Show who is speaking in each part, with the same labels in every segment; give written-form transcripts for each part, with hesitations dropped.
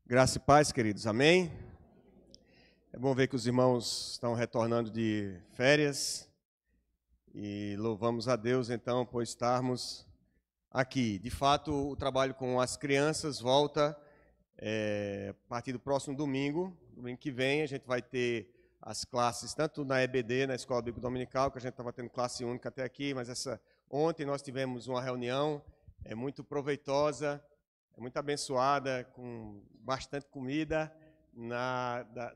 Speaker 1: Graça e paz, queridos. Amém? É bom ver que os irmãos estão retornando de férias e louvamos a Deus, então, por estarmos aqui. De fato, o trabalho com as crianças volta a partir do próximo domingo. Domingo que vem a gente vai ter as classes, tanto na EBD, na Escola Bíblica Dominical, que a gente estava tendo classe única até aqui, mas ontem nós tivemos uma reunião muito proveitosa, muito abençoada, com bastante comida,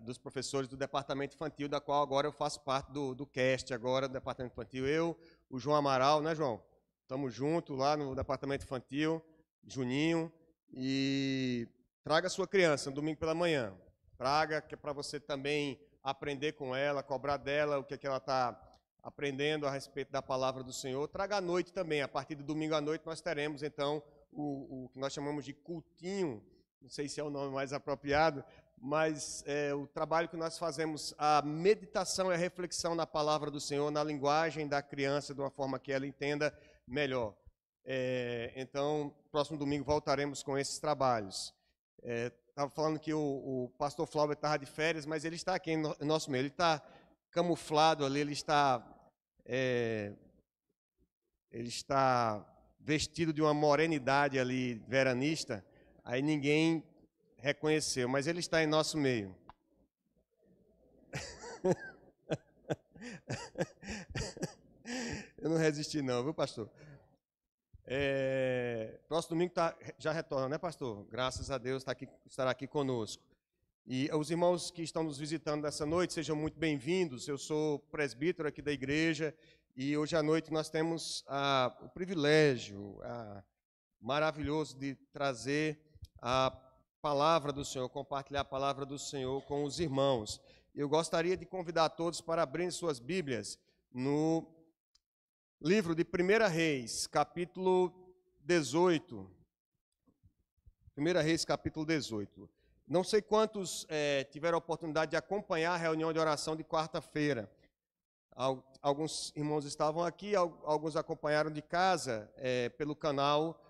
Speaker 1: dos professores do departamento infantil, da qual agora eu faço parte do CAST, agora do departamento infantil. Eu, o João Amaral, né, João? Estamos juntos lá no departamento infantil, Juninho, e traga a sua criança no domingo pela manhã. Traga, que é para você também aprender com ela, cobrar dela o que, ela está aprendendo a respeito da palavra do Senhor. Traga à noite também, a partir do domingo à noite nós teremos, então, o que nós chamamos de cultinho, não sei se é o nome mais apropriado, mas o trabalho que nós fazemos, a meditação e a reflexão na palavra do Senhor, na linguagem da criança, de uma forma que ela entenda melhor. Então, próximo domingo voltaremos com esses trabalhos. Estava falando que o pastor Flávio estava de férias, mas ele está aqui em nosso meio, ele está camuflado ali, ele está vestido de uma morenidade ali, veranista, aí ninguém reconheceu, mas ele está em nosso meio. Eu não resisti não, viu, pastor? Próximo domingo já retorna, né, pastor? Graças a Deus estará aqui conosco. E os irmãos que estão nos visitando nessa noite, sejam muito bem-vindos. Eu sou presbítero aqui da igreja e hoje à noite nós temos o privilégio maravilhoso de trazer a palavra do Senhor, compartilhar a palavra do Senhor com os irmãos. Eu gostaria de convidar todos para abrirem suas Bíblias no livro de 1 Reis, capítulo 18. 1 Reis, capítulo 18. Não sei quantos tiveram a oportunidade de acompanhar a reunião de oração de quarta-feira. Alguns irmãos estavam aqui, alguns acompanharam de casa pelo canal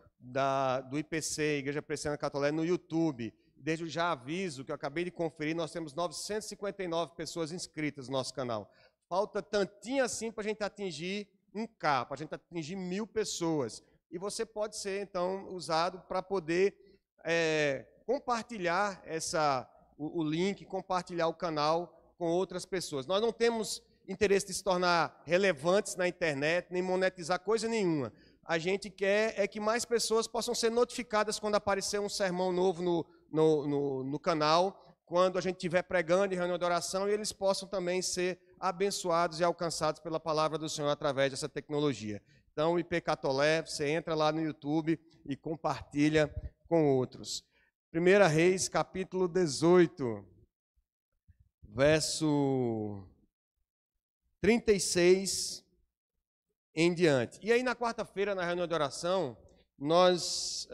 Speaker 1: do IPC, Igreja Presbiteriana Católica, no YouTube. Desde já aviso que eu acabei de conferir, nós temos 959 pessoas inscritas no nosso canal. Falta tantinho assim para a gente atingir 1K, para a gente atingir 1000 pessoas. E você pode ser, então, usado para poder compartilhar o link, compartilhar o canal com outras pessoas. Nós não temos interesse de se tornar relevantes na internet, nem monetizar coisa nenhuma. A gente quer que mais pessoas possam ser notificadas quando aparecer um sermão novo no canal, quando a gente estiver pregando em reunião de oração, e eles possam também ser abençoados e alcançados pela palavra do Senhor através dessa tecnologia. Então, IP Catolé, você entra lá no YouTube e compartilha com outros. 1 Reis, capítulo 18, verso 36 em diante. E aí, na quarta-feira, na reunião de oração, nós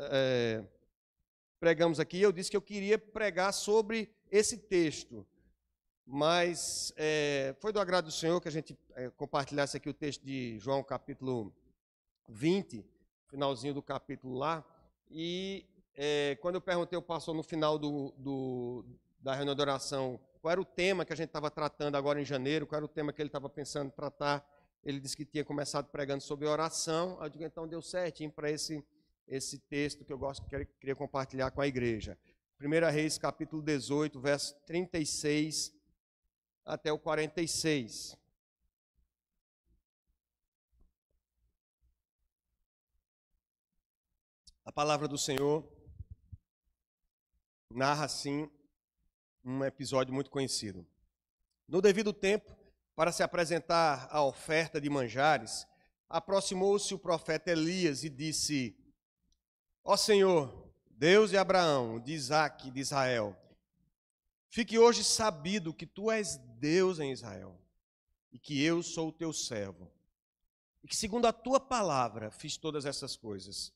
Speaker 1: pregamos aqui, eu disse que eu queria pregar sobre esse texto, mas foi do agrado do Senhor que a gente compartilhasse aqui o texto de João, capítulo 20, finalzinho do capítulo lá, e quando eu perguntei ao pastor no final da reunião de oração qual era o tema que a gente estava tratando agora em janeiro, qual era o tema que ele estava pensando em tratar, ele disse que tinha começado pregando sobre oração. Eu digo, então deu certinho para esse texto que eu queria compartilhar com a igreja. 1 Reis, capítulo 18, verso 36 até o 46. A palavra do Senhor narra, assim, um episódio muito conhecido. No devido tempo, para se apresentar a oferta de manjares, aproximou-se o profeta Elias e disse: Ó Senhor, Deus de Abraão, de Isaque, de Israel, fique hoje sabido que tu és Deus em Israel e que eu sou o teu servo e que segundo a tua palavra fiz todas essas coisas.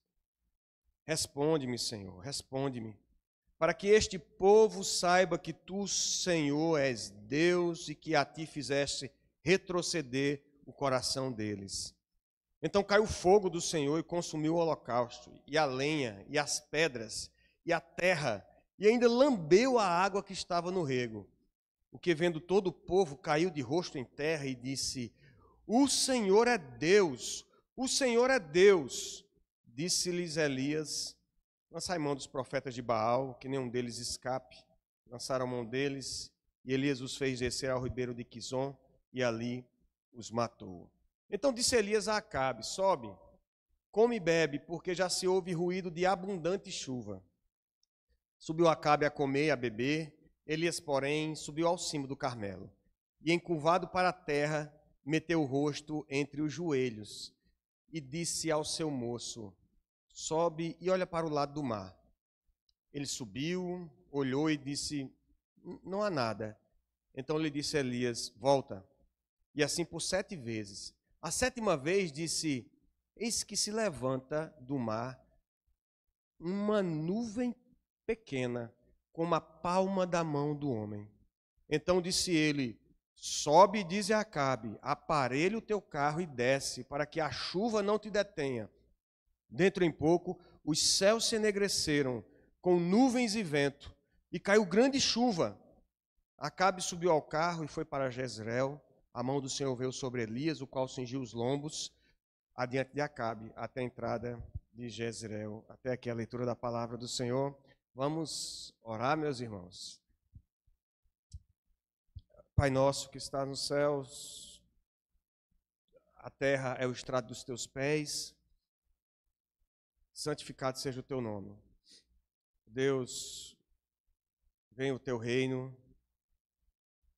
Speaker 1: Responde-me, Senhor, responde-me, para que este povo saiba que tu, Senhor, és Deus e que a ti fizeste retroceder o coração deles. Então caiu o fogo do Senhor e consumiu o holocausto, e a lenha, e as pedras, e a terra, e ainda lambeu a água que estava no rego. O que, vendo todo o povo, caiu de rosto em terra e disse: O Senhor é Deus, o Senhor é Deus. Disse-lhes Elias: Lançai mão dos profetas de Baal, que nenhum deles escape. Lançaram mão deles, e Elias os fez descer ao ribeiro de Quizon, e ali os matou. Então disse Elias a Acabe: Sobe, come e bebe, porque já se ouve ruído de abundante chuva. Subiu Acabe a comer e a beber. Elias, porém, subiu ao cimo do Carmelo, e encurvado para a terra, meteu o rosto entre os joelhos, e disse ao seu moço: Sobe e olha para o lado do mar. Ele subiu, olhou e disse: Não há nada. Então lhe disse Elias: Volta. E assim por 7 vezes. A 7ª vez disse: Eis que se levanta do mar uma nuvem pequena, como a palma da mão do homem. Então disse ele: Sobe e dize a Acabe: Aparelha o teu carro e desce, para que a chuva não te detenha. Dentro em pouco, os céus se enegreceram, com nuvens e vento, e caiu grande chuva. Acabe subiu ao carro e foi para Jezreel. A mão do Senhor veio sobre Elias, o qual cingiu os lombos adiante de Acabe, até a entrada de Jezreel. Até aqui a leitura da palavra do Senhor. Vamos orar, meus irmãos. Pai nosso que está nos céus, a terra é o estrado dos teus pés, santificado seja o teu nome. Deus, venha o teu reino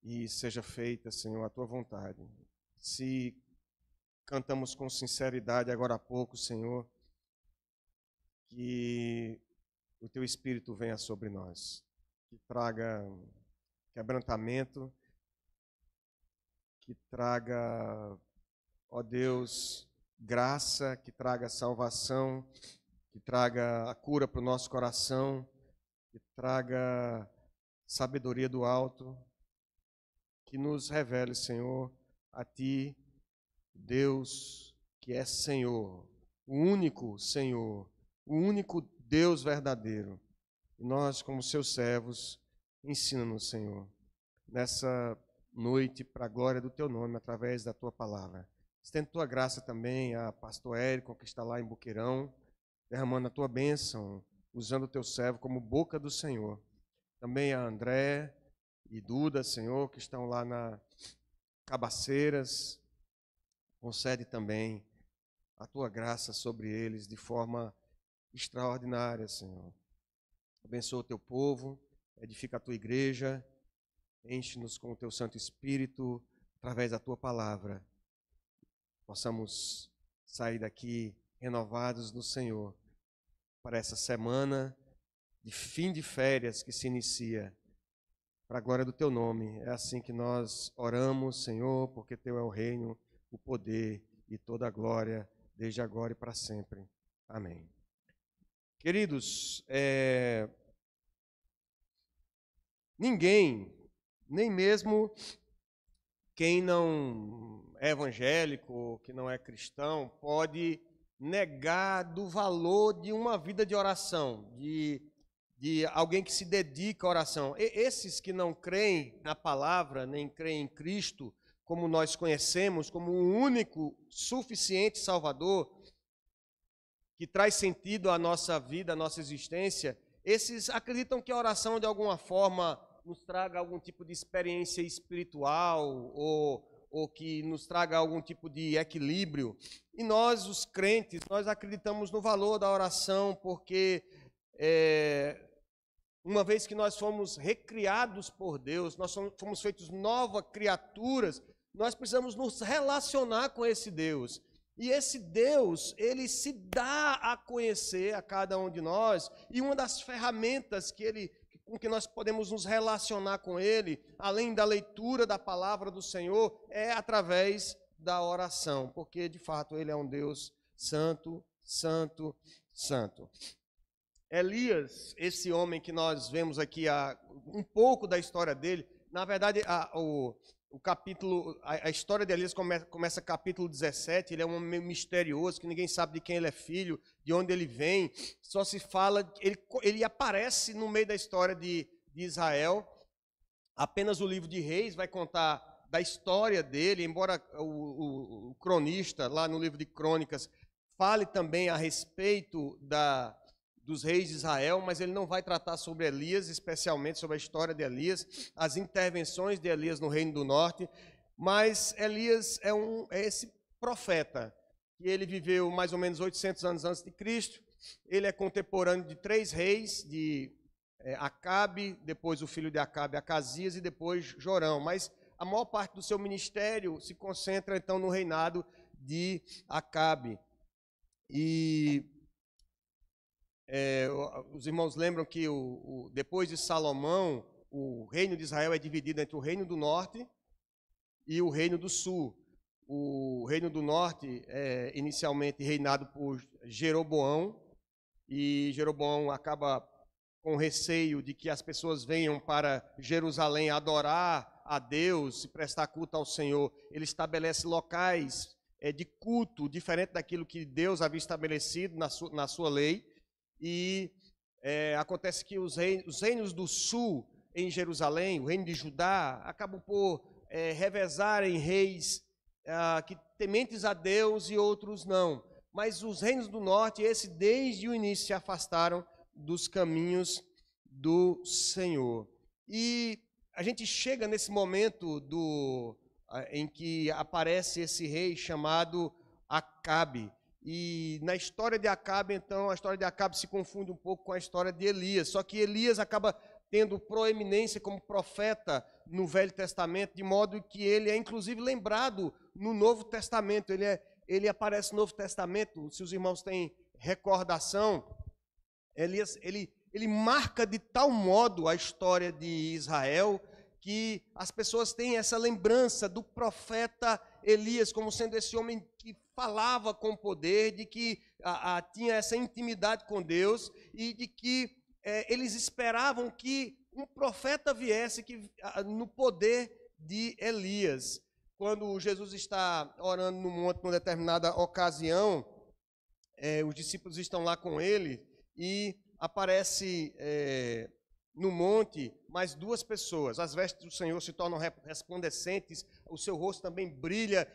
Speaker 1: e seja feita, Senhor, a tua vontade. Se cantamos com sinceridade agora há pouco, Senhor, que o teu Espírito venha sobre nós, que traga quebrantamento, que traga, ó Deus, graça, que traga salvação, que traga a cura para o nosso coração, que traga sabedoria do alto, que nos revele, Senhor, a Ti, Deus que é Senhor, o único Senhor, o único Deus verdadeiro. E nós, como seus servos, ensina-nos, Senhor, nessa noite, para a glória do Teu nome, através da Tua palavra. Estende Tua graça também a pastor Érico, que está lá em Boqueirão, derramando a Tua bênção, usando o Teu servo como boca do Senhor. Também a André e Duda, Senhor, que estão lá na Cabaceiras, concede também a Tua graça sobre eles de forma extraordinária, Senhor. Abençoa o Teu povo, edifica a Tua igreja, enche-nos com o Teu Santo Espírito, através da Tua palavra. Possamos sair daqui renovados no Senhor, para essa semana de fim de férias que se inicia, para a glória do Teu nome. É assim que nós oramos, Senhor, porque Teu é o reino, o poder e toda a glória, desde agora e para sempre. Amém. Queridos, ninguém, nem mesmo quem não é evangélico, que não é cristão, pode negar do valor de uma vida de oração, de alguém que se dedica à oração. Esses que não creem na palavra, nem creem em Cristo, como nós conhecemos, como o único suficiente Salvador, que traz sentido à nossa vida, à nossa existência, esses acreditam que a oração, de alguma forma, nos traga algum tipo de experiência espiritual ou que nos traga algum tipo de equilíbrio. E nós, os crentes, nós acreditamos no valor da oração, porque uma vez que nós fomos recriados por Deus, nós fomos feitos novas criaturas, nós precisamos nos relacionar com esse Deus. E esse Deus, ele se dá a conhecer a cada um de nós, e uma das ferramentas com que nós podemos nos relacionar com ele, além da leitura da palavra do Senhor, é através da oração, porque de fato ele é um Deus santo, santo, santo. Elias, esse homem que nós vemos aqui, um pouco da história dele, na verdade a história de Elias começa capítulo 17, ele é um homem meio misterioso, que ninguém sabe de quem ele é filho, de onde ele vem, só se fala, ele aparece no meio da história de Israel. Apenas o livro de Reis vai contar da história dele, embora o cronista, lá no livro de Crônicas, fale também a respeito dos reis de Israel, mas ele não vai tratar sobre Elias, especialmente sobre a história de Elias, as intervenções de Elias no Reino do Norte. Mas Elias é esse profeta, que ele viveu mais ou menos 800 anos antes de Cristo. Ele é contemporâneo de 3 reis, de Acabe, depois o filho de Acabe, Acasias, e depois Jorão. Mas a maior parte do seu ministério se concentra, então, no reinado de Acabe. E os irmãos lembram que depois de Salomão, o reino de Israel é dividido entre o reino do norte e o reino do sul. O reino do norte é inicialmente reinado por Jeroboão, e Jeroboão acaba com receio de que as pessoas venham para Jerusalém adorar a Deus e prestar culto ao Senhor. Ele estabelece locais de culto diferente daquilo que Deus havia estabelecido na sua lei. E acontece que os reinos do sul em Jerusalém, o reino de Judá, acabam por revezarem reis que tementes a Deus e outros não. Mas os reinos do norte, desde o início se afastaram dos caminhos do Senhor. E a gente chega nesse momento em que aparece esse rei chamado Acabe. E na história de Acabe, então, a história de Acabe se confunde um pouco com a história de Elias. Só que Elias acaba tendo proeminência como profeta no Velho Testamento, de modo que ele é inclusive lembrado no Novo Testamento. Ele aparece no Novo Testamento, se os irmãos têm recordação. Elias, ele marca de tal modo a história de Israel que as pessoas têm essa lembrança do profeta Elias como sendo esse homem que falava com poder, de que tinha essa intimidade com Deus e de que eles esperavam que um profeta viesse no poder de Elias. Quando Jesus está orando no monte numa determinada ocasião, os discípulos estão lá com ele e aparece no monte mais 2 pessoas. As vestes do Senhor se tornam resplandecentes, o seu rosto também brilha,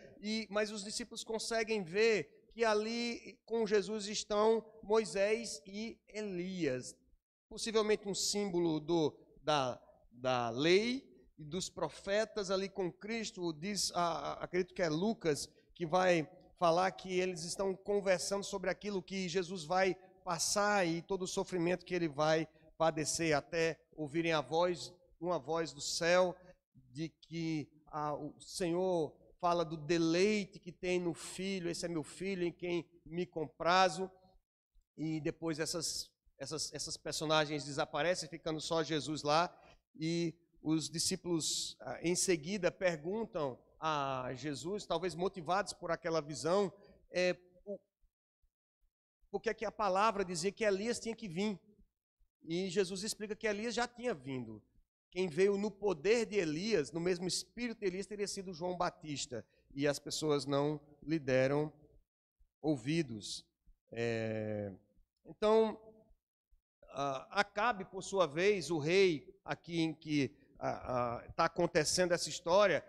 Speaker 1: mas os discípulos conseguem ver que ali com Jesus estão Moisés e Elias. Possivelmente um símbolo da lei e dos profetas ali com Cristo. Acredito que é Lucas que vai falar que eles estão conversando sobre aquilo que Jesus vai passar e todo o sofrimento que ele vai padecer, até ouvirem uma voz do céu, de que o Senhor fala do deleite que tem no Filho. Esse é meu Filho em quem me comprazo. E depois essas personagens desaparecem, ficando só Jesus lá, e os discípulos em seguida perguntam a Jesus, talvez motivados por aquela visão, porque que a palavra dizia que Elias tinha que vir. E Jesus explica que Elias já tinha vindo. Quem veio no poder de Elias, no mesmo espírito de Elias, teria sido João Batista. E as pessoas não lhe deram ouvidos. Então, Acabe, por sua vez, o rei aqui em que está acontecendo essa história,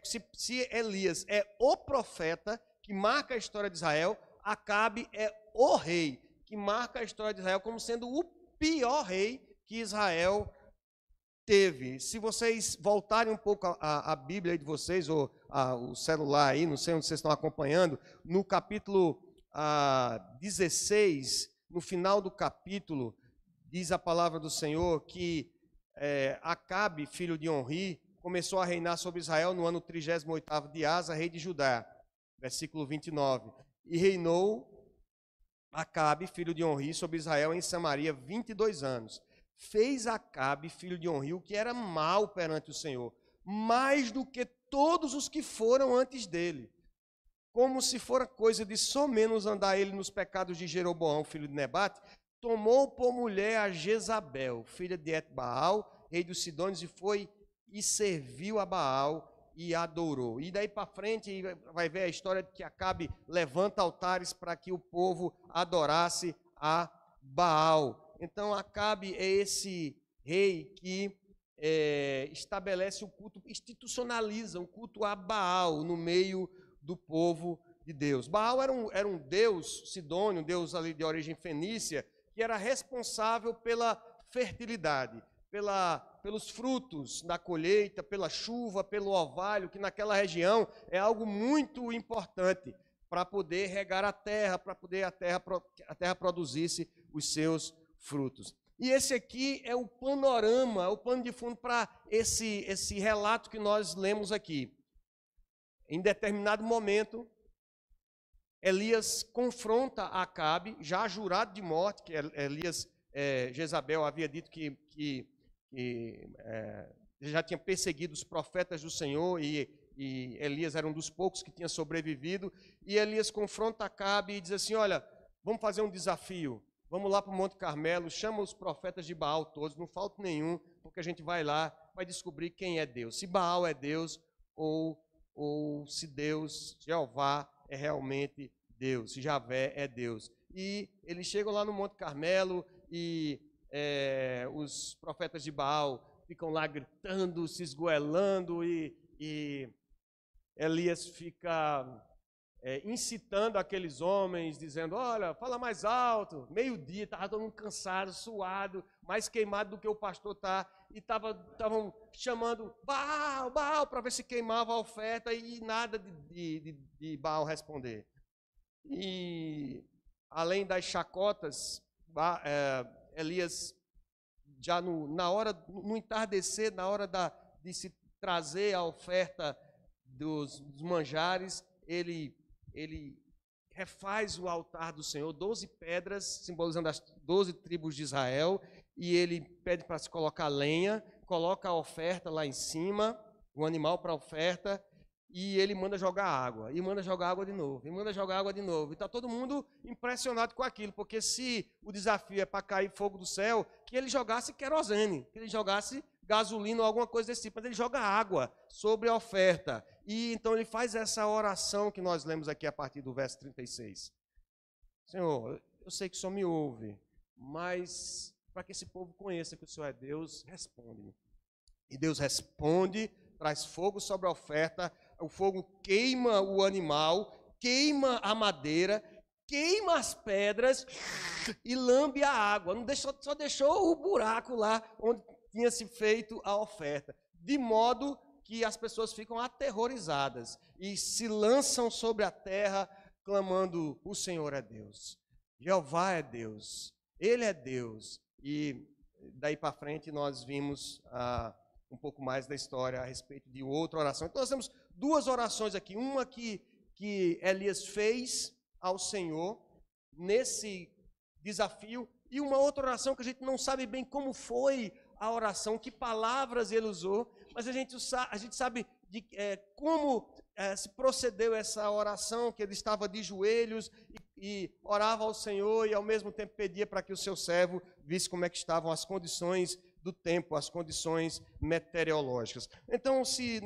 Speaker 1: se Elias é o profeta que marca a história de Israel, Acabe é o rei que marca a história de Israel como sendo o pior rei que Israel teve. Se vocês voltarem um pouco a Bíblia de vocês, ou o celular aí, não sei onde vocês estão acompanhando, no capítulo 16, no final do capítulo, diz a palavra do Senhor que Acabe, filho de Onri, começou a reinar sobre Israel no ano 38º de Asa, rei de Judá. Versículo 29. E reinou Acabe, filho de Onri, sobre Israel em Samaria 22 anos. Fez Acabe, filho de Onri, o que era mal perante o Senhor, mais do que todos os que foram antes dele. Como se fora coisa de só menos andar ele nos pecados de Jeroboão, filho de Nebate, tomou por mulher a Jezabel, filha de Etbaal, rei dos Sidônios, e foi e serviu a Baal e adorou. E daí para frente vai ver a história de que Acabe levanta altares para que o povo adorasse a Baal. Então Acabe é esse rei que estabelece o culto, institucionaliza o culto a Baal no meio do povo de Deus. Baal era um deus sidônio, um deus ali de origem fenícia, que era responsável pela fertilidade, pelos frutos da colheita, pela chuva, pelo orvalho, que naquela região é algo muito importante para poder regar a terra, para poder a terra produzisse os seus frutos. E esse aqui é o panorama, o pano de fundo para esse relato que nós lemos aqui. Em determinado momento, Elias confronta Acabe, já jurado de morte, que Jezabel havia dito que já tinha perseguido os profetas do Senhor e Elias era um dos poucos que tinha sobrevivido. E Elias confronta Acabe e diz assim: olha, vamos fazer um desafio, vamos lá para o Monte Carmelo, chama os profetas de Baal todos, não falta nenhum, porque a gente vai lá, vai descobrir quem é Deus, se Baal é Deus ou se Deus, Jeová, é realmente Deus, se Javé é Deus. E eles chegam lá no Monte Carmelo e os profetas de Baal ficam lá gritando, se esgoelando e Elias fica incitando aqueles homens, dizendo: olha, fala mais alto. Meio-dia, estava todo mundo cansado, suado, mais queimado do que o pastor está, e estavam chamando Baal, Baal, para ver se queimava a oferta, e nada de Baal responder. E além das chacotas, Elias, já no entardecer, na hora de se trazer a oferta dos manjares, ele refaz o altar do Senhor, 12 pedras, simbolizando as 12 tribos de Israel, e ele pede para se colocar lenha, coloca a oferta lá em cima, o animal para a oferta, e ele manda jogar água, e manda jogar água de novo, e manda jogar água de novo. E está todo mundo impressionado com aquilo, porque se o desafio é para cair fogo do céu, que ele jogasse querosene, que ele jogasse gasolina ou alguma coisa desse tipo, mas ele joga água sobre a oferta. E então ele faz essa oração que nós lemos aqui a partir do verso 36. Senhor, eu sei que o Senhor me ouve, mas para que esse povo conheça que o Senhor é Deus, responde-me. E Deus responde, traz fogo sobre a oferta, o fogo queima o animal, queima a madeira, queima as pedras e lambe a água. Só deixou o buraco lá onde tinha se feito a oferta, de modo que as pessoas ficam aterrorizadas e se lançam sobre a terra, clamando: o Senhor é Deus, Jeová é Deus, Ele é Deus. E daí para frente nós vimos um pouco mais da história a respeito de outra oração. Então nós temos duas orações aqui, uma que Elias fez ao Senhor nesse desafio, e uma outra oração que a gente não sabe bem como foi a oração, que palavras ele usou, mas a gente sabe como se procedeu essa oração, que ele estava de joelhos e orava ao Senhor e ao mesmo tempo pedia para que o seu servo visse como é que estavam as condições do tempo, as condições meteorológicas. Então, se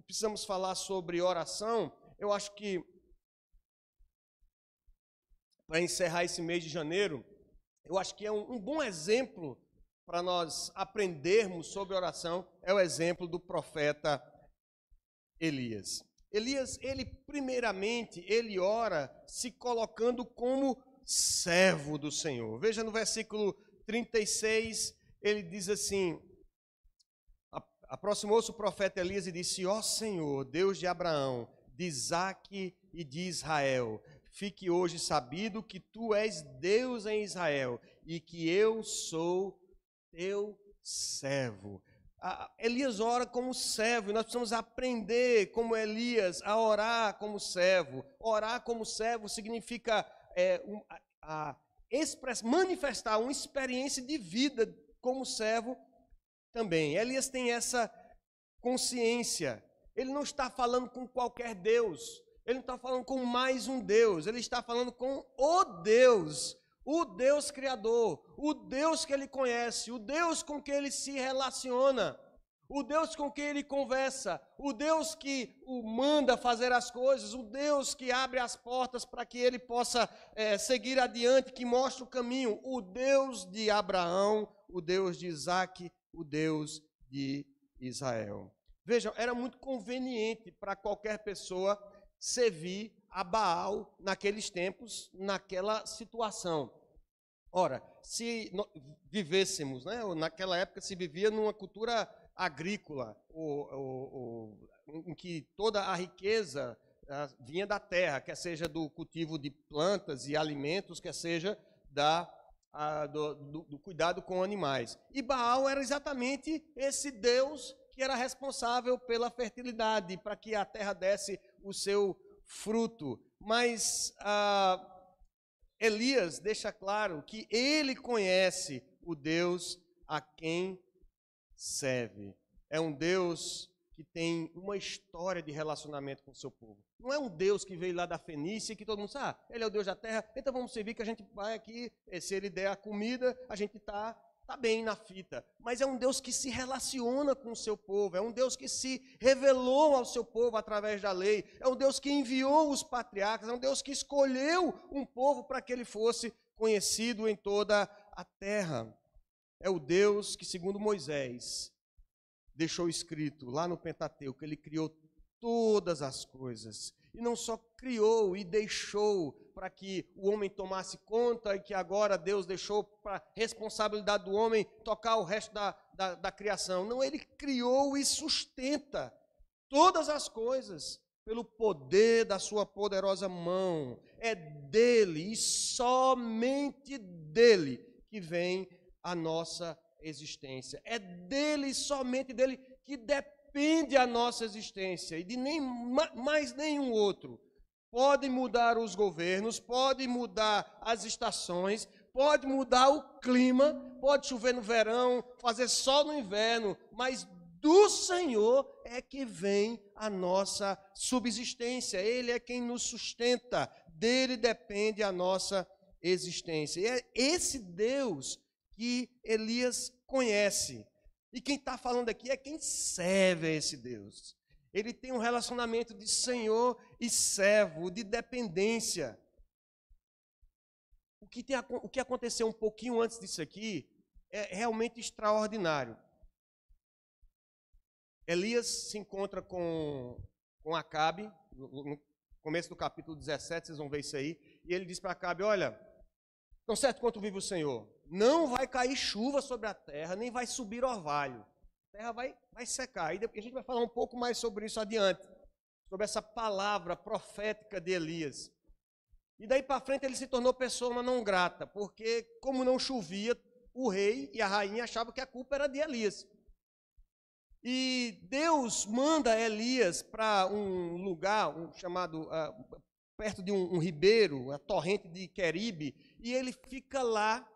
Speaker 1: precisamos falar sobre oração, eu acho que, para encerrar esse mês de janeiro, eu acho que é um bom exemplo para nós aprendermos sobre oração, é o exemplo do profeta Elias. Elias, primeiramente, ele ora se colocando como servo do Senhor. Veja no versículo 36, ele diz assim: aproximou-se o profeta Elias e disse: ó Senhor, Deus de Abraão, de Isaque e de Israel, fique hoje sabido que tu és Deus em Israel e que eu sou teu servo. Elias ora como servo, e nós precisamos aprender como Elias a orar como servo. Orar como servo significa manifestar uma experiência de vida como servo também. Elias tem essa consciência. Ele não está falando com qualquer Deus, ele não está falando com mais um Deus, ele está falando com o Deus Criador, o Deus que ele conhece, o Deus com que ele se relaciona, o Deus com quem ele conversa, o Deus que o manda fazer as coisas, o Deus que abre as portas para que ele possa seguir adiante, que mostra o caminho, o Deus de Abraão, o Deus de Isaque, o Deus de Israel. Vejam, era muito conveniente para qualquer pessoa servir a Baal naqueles tempos, naquela situação. Ora, se vivêssemos, né, naquela época se vivia numa cultura agrícola, em que toda a riqueza vinha da terra, quer seja do cultivo de plantas e alimentos, quer seja do cuidado com animais. E Baal era exatamente esse Deus que era responsável pela fertilidade, para que a terra desse o seu fruto. Mas Elias deixa claro que ele conhece o Deus a quem serve. É um Deus que tem uma história de relacionamento com o seu povo. Não é um Deus que veio lá da Fenícia e que todo mundo sabe, ele é o Deus da terra, então vamos servir que a gente vai aqui, se ele der a comida, a gente está bem na fita. Mas é um Deus que se relaciona com o seu povo, é um Deus que se revelou ao seu povo através da lei, é um Deus que enviou os patriarcas, é um Deus que escolheu um povo para que ele fosse conhecido em toda a terra. É o Deus que, segundo Moisés, deixou escrito lá no Pentateuco, ele criou todas as coisas. E não só criou e deixou para que o homem tomasse conta e que agora Deus deixou para a responsabilidade do homem tocar o resto da criação. Não, ele criou e sustenta todas as coisas pelo poder da sua poderosa mão. É dele e somente dele que vem a nossa existência. É dele e somente dele que depende a nossa existência e de mais nenhum outro. Pode mudar os governos, pode mudar as estações, pode mudar o clima, pode chover no verão, fazer sol no inverno, mas do Senhor é que vem a nossa subsistência. Ele é quem nos sustenta, dele depende a nossa existência. E é esse Deus que Elias conhece. E quem está falando aqui é quem serve a esse Deus. Ele tem um relacionamento de senhor e servo, de dependência. O que aconteceu um pouquinho antes disso aqui é realmente extraordinário. Elias se encontra com Acabe, no começo do capítulo 17, vocês vão ver isso aí, e ele diz para Acabe, olha, tão certo quanto vive o Senhor, não vai cair chuva sobre a terra, nem vai subir orvalho. A terra vai secar. E a gente vai falar um pouco mais sobre isso adiante, sobre essa palavra profética de Elias. E daí para frente ele se tornou pessoa não grata, porque como não chovia, o rei e a rainha achavam que a culpa era de Elias. E Deus manda Elias para um lugar chamado, perto de um ribeiro, a torrente de Queribe, e ele fica lá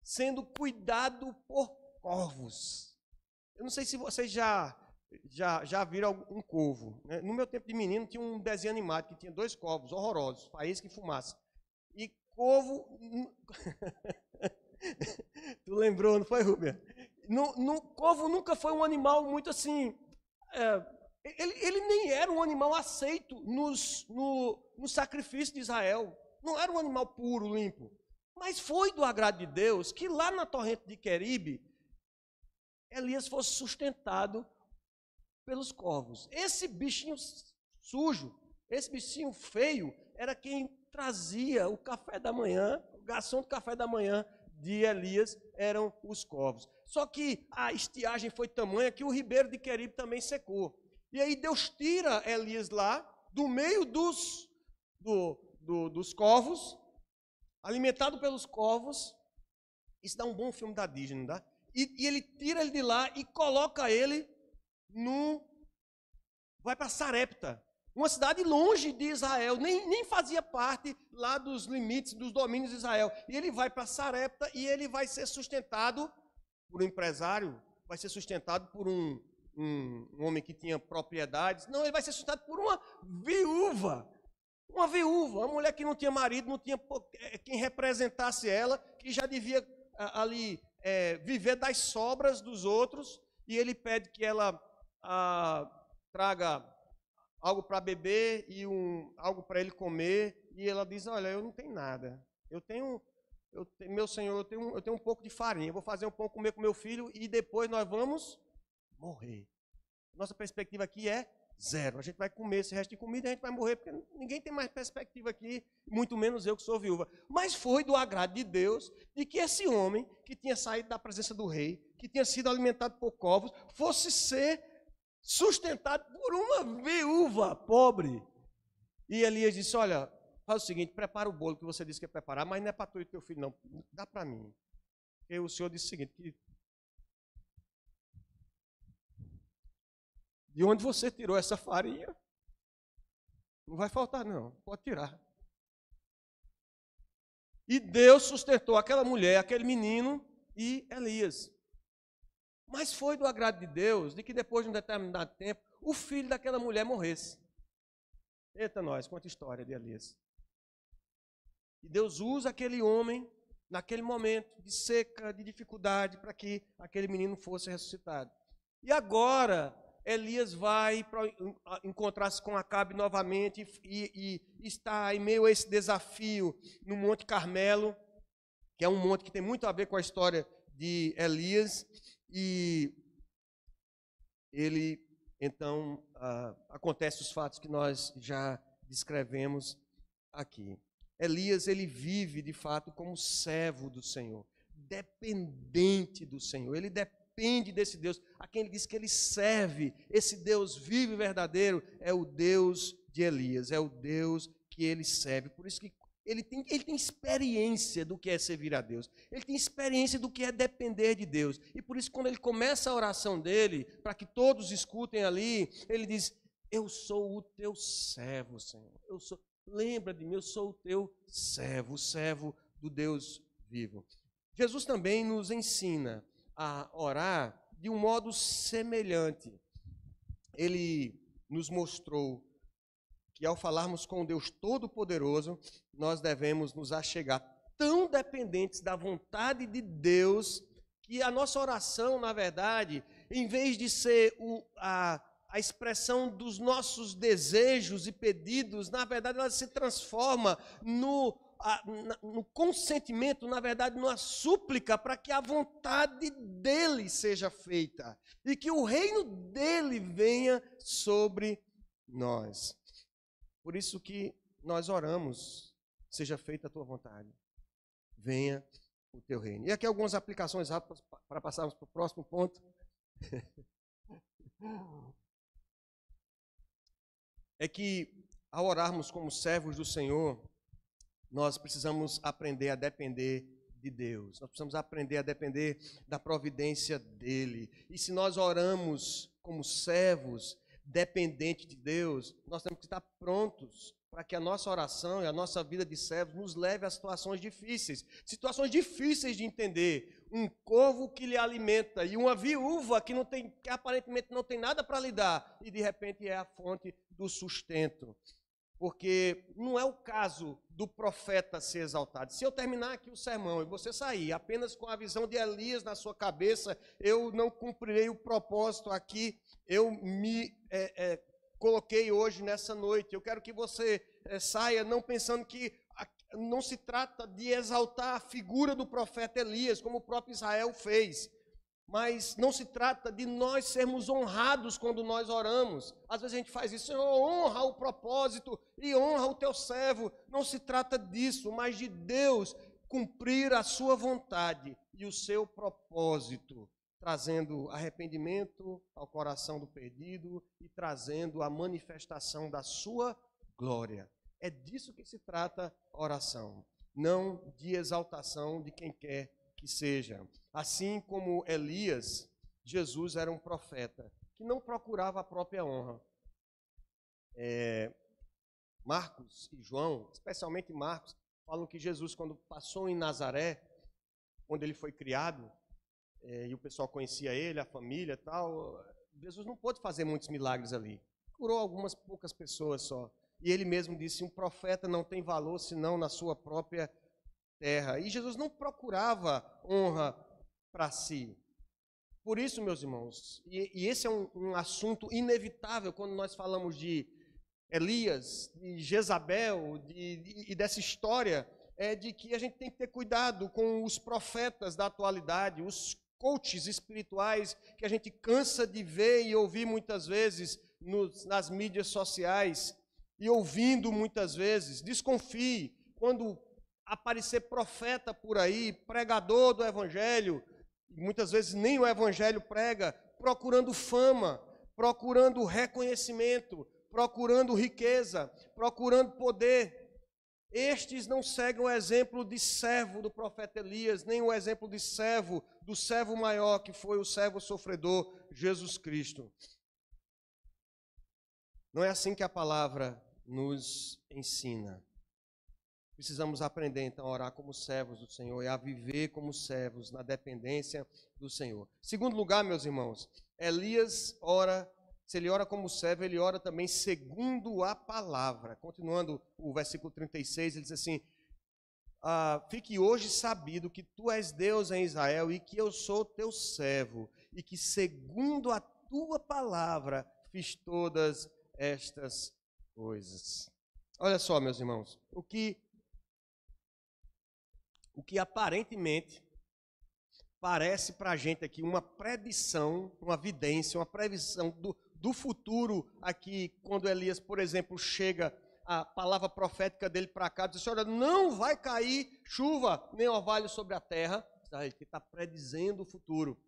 Speaker 1: sendo cuidado por corvos. Eu não sei se vocês já viram um corvo, né? No meu tempo de menino tinha um desenho animado que tinha 2 corvos horrorosos, faísca e fumaça. E corvo... Tu lembrou, não foi, Rubia? Corvo nunca foi um animal muito assim... Ele nem era um animal aceito no sacrifício de Israel. Não era um animal puro, limpo. Mas foi do agrado de Deus que lá na torrente de Queribe, Elias fosse sustentado pelos corvos. Esse bichinho sujo, esse bichinho feio, era quem trazia o café da manhã, o garçom do café da manhã de Elias eram os corvos. Só que a estiagem foi tamanha que o ribeiro de Queribe também secou. E aí Deus tira Elias lá, do meio dos corvos, alimentado pelos corvos. Isso dá um bom filme da Disney, não dá? E ele tira ele de lá e coloca ele vai para Sarepta, uma cidade longe de Israel, nem fazia parte lá dos limites, dos domínios de Israel. E ele vai para Sarepta e ele vai ser sustentado por um empresário, vai ser sustentado por um homem que tinha propriedades. Não, ele vai ser sustentado por uma viúva. Uma mulher que não tinha marido, não tinha quem representasse ela, que já devia ali viver das sobras dos outros. e ele pede que ela traga algo para beber e algo para ele comer, e ela diz, olha, eu não tenho nada, meu Senhor, eu tenho um pouco de farinha, eu vou fazer um pão comer com meu filho e depois nós vamos morrer. Nossa perspectiva aqui é zero. A gente vai comer esse resto de comida e a gente vai morrer, porque ninguém tem mais perspectiva aqui, muito menos eu que sou viúva. Mas foi do agrado de Deus de que esse homem, que tinha saído da presença do rei, que tinha sido alimentado por corvos, fosse ser sustentado por uma viúva pobre. E Elias disse, olha, faz o seguinte, prepara o bolo que você disse que ia preparar, mas não é para tu e teu filho não, dá para mim. Porque o Senhor disse o seguinte, que de onde você tirou essa farinha, não vai faltar não, pode tirar. E Deus sustentou aquela mulher, aquele menino e Elias. Mas foi do agrado de Deus de que depois de um determinado tempo, o filho daquela mulher morresse. Eita nós, quanta história de Elias. E Deus usa aquele homem, naquele momento de seca, de dificuldade, para que aquele menino fosse ressuscitado. E agora Elias vai encontrar-se com Acabe novamente e está em meio a esse desafio no Monte Carmelo, que é um monte que tem muito a ver com a história de Elias, e ele, então, acontece os fatos que nós já descrevemos aqui. Elias, ele vive, de fato, como servo do Senhor, dependente do Senhor, ele depende desse Deus, a quem ele diz que ele serve, esse Deus vivo e verdadeiro, é o Deus de Elias, é o Deus que ele serve, por isso que ele tem experiência do que é servir a Deus, ele tem experiência do que é depender de Deus, e por isso quando ele começa a oração dele, para que todos escutem ali, ele diz, eu sou o teu servo, Senhor, lembra de mim, eu sou o teu servo, o servo do Deus vivo. Jesus também nos ensina a orar de um modo semelhante. Ele nos mostrou que ao falarmos com Deus Todo-Poderoso, nós devemos nos achegar tão dependentes da vontade de Deus, que a nossa oração, na verdade, em vez de ser a expressão dos nossos desejos e pedidos, na verdade, ela se transforma no consentimento, na verdade, numa súplica para que a vontade dele seja feita e que o reino dele venha sobre nós. Por isso que nós oramos, seja feita a tua vontade, venha o teu reino. E aqui algumas aplicações rápidas para passarmos para o próximo ponto. É que ao orarmos como servos do Senhor, nós precisamos aprender a depender de Deus. Nós precisamos aprender a depender da providência dele. E se nós oramos como servos, dependentes de Deus, nós temos que estar prontos para que a nossa oração e a nossa vida de servos nos leve a situações difíceis de entender. Um corvo que lhe alimenta e uma viúva que aparentemente não tem nada para lhe dar e de repente é a fonte do sustento. Porque não é o caso do profeta ser exaltado. Se eu terminar aqui o sermão e você sair apenas com a visão de Elias na sua cabeça, eu não cumprirei o propósito aqui. Eu me coloquei hoje nessa noite. Eu quero que você saia não pensando que não se trata de exaltar a figura do profeta Elias, como o próprio Israel fez. Mas não se trata de nós sermos honrados quando nós oramos. Às vezes a gente faz isso, Senhor, honra o propósito e honra o teu servo. Não se trata disso, mas de Deus cumprir a sua vontade e o seu propósito, trazendo arrependimento ao coração do perdido e trazendo a manifestação da sua glória. É disso que se trata a oração, não de exaltação de quem quer que seja. Assim como Elias, Jesus era um profeta que não procurava a própria honra. Marcos e João, especialmente Marcos, falam que Jesus, quando passou em Nazaré, onde ele foi criado, e o pessoal conhecia ele, a família e tal, Jesus não pôde fazer muitos milagres ali. Curou algumas poucas pessoas só. E ele mesmo disse, um profeta não tem valor senão na sua própria terra. E Jesus não procurava honra para si, Por isso, meus irmãos, e esse é um assunto inevitável quando nós falamos de Elias, de Jezabel e dessa história, é de que a gente tem que ter cuidado com os profetas da atualidade, os coaches espirituais que a gente cansa de ver e ouvir muitas vezes nas mídias sociais, e ouvindo muitas vezes. Desconfie quando aparecer profeta por aí, pregador do evangelho, muitas vezes nem o evangelho prega, procurando fama, procurando reconhecimento, procurando riqueza, procurando poder. Estes não seguem o exemplo de servo do profeta Elias, nem o exemplo de servo, do servo maior, que foi o servo sofredor, Jesus Cristo. Não é assim que a palavra nos ensina. Precisamos aprender, então, a orar como servos do Senhor e a viver como servos na dependência do Senhor. Segundo lugar, meus irmãos, Elias ora. Se ele ora como servo, ele ora também segundo a palavra. Continuando o versículo 36, ele diz assim: fique hoje sabido que tu és Deus em Israel e que eu sou teu servo, e que segundo a tua palavra fiz todas estas coisas. Olha só, meus irmãos, o que aparentemente parece para a gente aqui uma predição, uma vidência, uma previsão do futuro aqui, quando Elias, por exemplo, chega, a palavra profética dele para cá, diz assim: olha, não vai cair chuva nem orvalho sobre a terra. Ele está predizendo o futuro.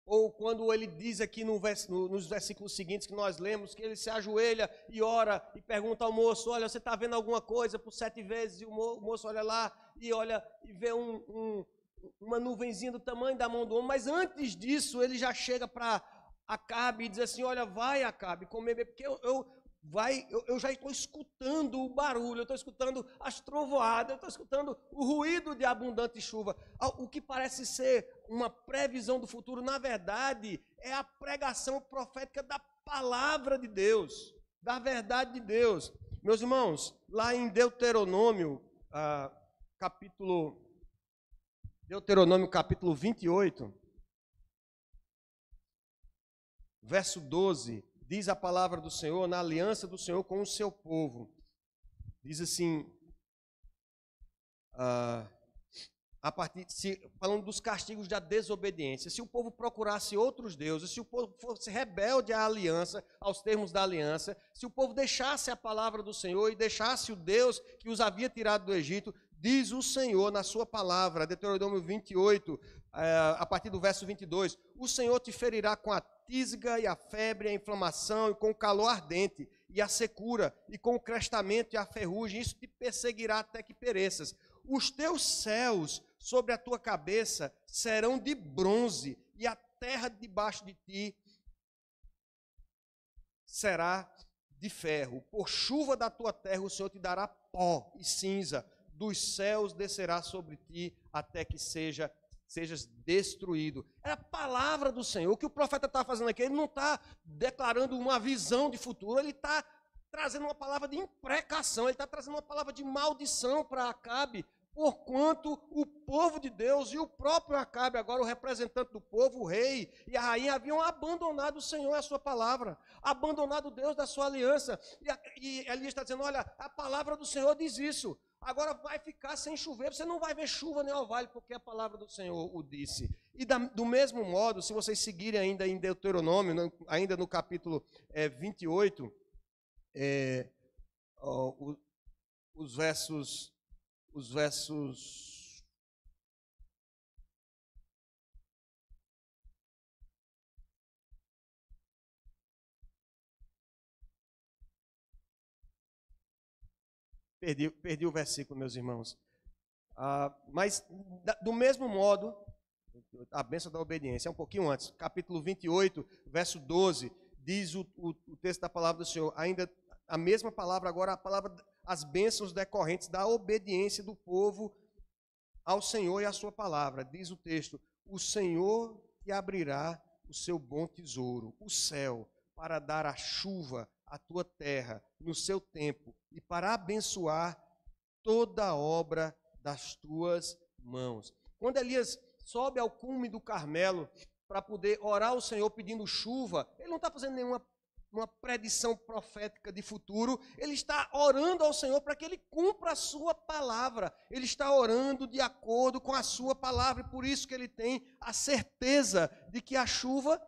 Speaker 1: Ou quando ele diz aqui nos versículos seguintes que nós lemos, que ele se ajoelha e ora e pergunta ao moço: olha, você está vendo alguma coisa por 7 vezes? E o moço olha lá e olha e vê uma nuvenzinha do tamanho da mão do homem. Mas antes disso, ele já chega para Acabe e diz assim: olha, vai, Acabe, comer, porque eu já estou escutando o barulho, eu estou escutando as trovoadas, eu estou escutando o ruído de abundante chuva. O que parece ser uma previsão do futuro, na verdade, é a pregação profética da palavra de Deus, da verdade de Deus. Meus irmãos, lá em Deuteronômio, capítulo 28, verso 12, diz a palavra do Senhor, na aliança do Senhor com o seu povo. Diz assim, falando dos castigos da desobediência: se o povo procurasse outros deuses, se o povo fosse rebelde à aliança, aos termos da aliança, se o povo deixasse a palavra do Senhor e deixasse o Deus que os havia tirado do Egito, diz o Senhor na sua palavra, Deuteronômio 28, a partir do verso 22, o Senhor te ferirá com a tísiga e a febre, a inflamação, e com o calor ardente, e a secura, e com o crestamento e a ferrugem, isso te perseguirá até que pereças. Os teus céus sobre a tua cabeça serão de bronze, e a terra debaixo de ti será de ferro. Por chuva da tua terra o Senhor te dará pó e cinza, dos céus descerá sobre ti até que sejas destruído. É a palavra do Senhor. O que o profeta está fazendo aqui, ele não está declarando uma visão de futuro, ele está trazendo uma palavra de imprecação, ele está trazendo uma palavra de maldição para Acabe, porquanto o povo de Deus e o próprio Acabe, agora o representante do povo, o rei e a rainha, haviam abandonado o Senhor e a sua palavra, abandonado o Deus da sua aliança. E Elias está dizendo: olha, a palavra do Senhor diz isso. Agora vai ficar sem chover, você não vai ver chuva nem orvalho, porque a palavra do Senhor o disse. E do mesmo modo, se vocês seguirem ainda em Deuteronômio, ainda no capítulo 28, os versos Perdi o versículo, meus irmãos. Mas, do mesmo modo, a bênção da obediência, é um pouquinho antes, capítulo 28, verso 12, diz o texto da palavra do Senhor, ainda a mesma palavra, agora as bênçãos decorrentes da obediência do povo ao Senhor e à sua palavra. Diz o texto: o Senhor te abrirá o seu bom tesouro, o céu, para dar a chuva à tua terra no seu tempo, e para abençoar toda a obra das tuas mãos. Quando Elias sobe ao cume do Carmelo para poder orar ao Senhor pedindo chuva, ele não está fazendo nenhuma uma predição profética de futuro, ele está orando ao Senhor para que ele cumpra a sua palavra. Ele está orando de acordo com a sua palavra, e por isso que ele tem a certeza de que a chuva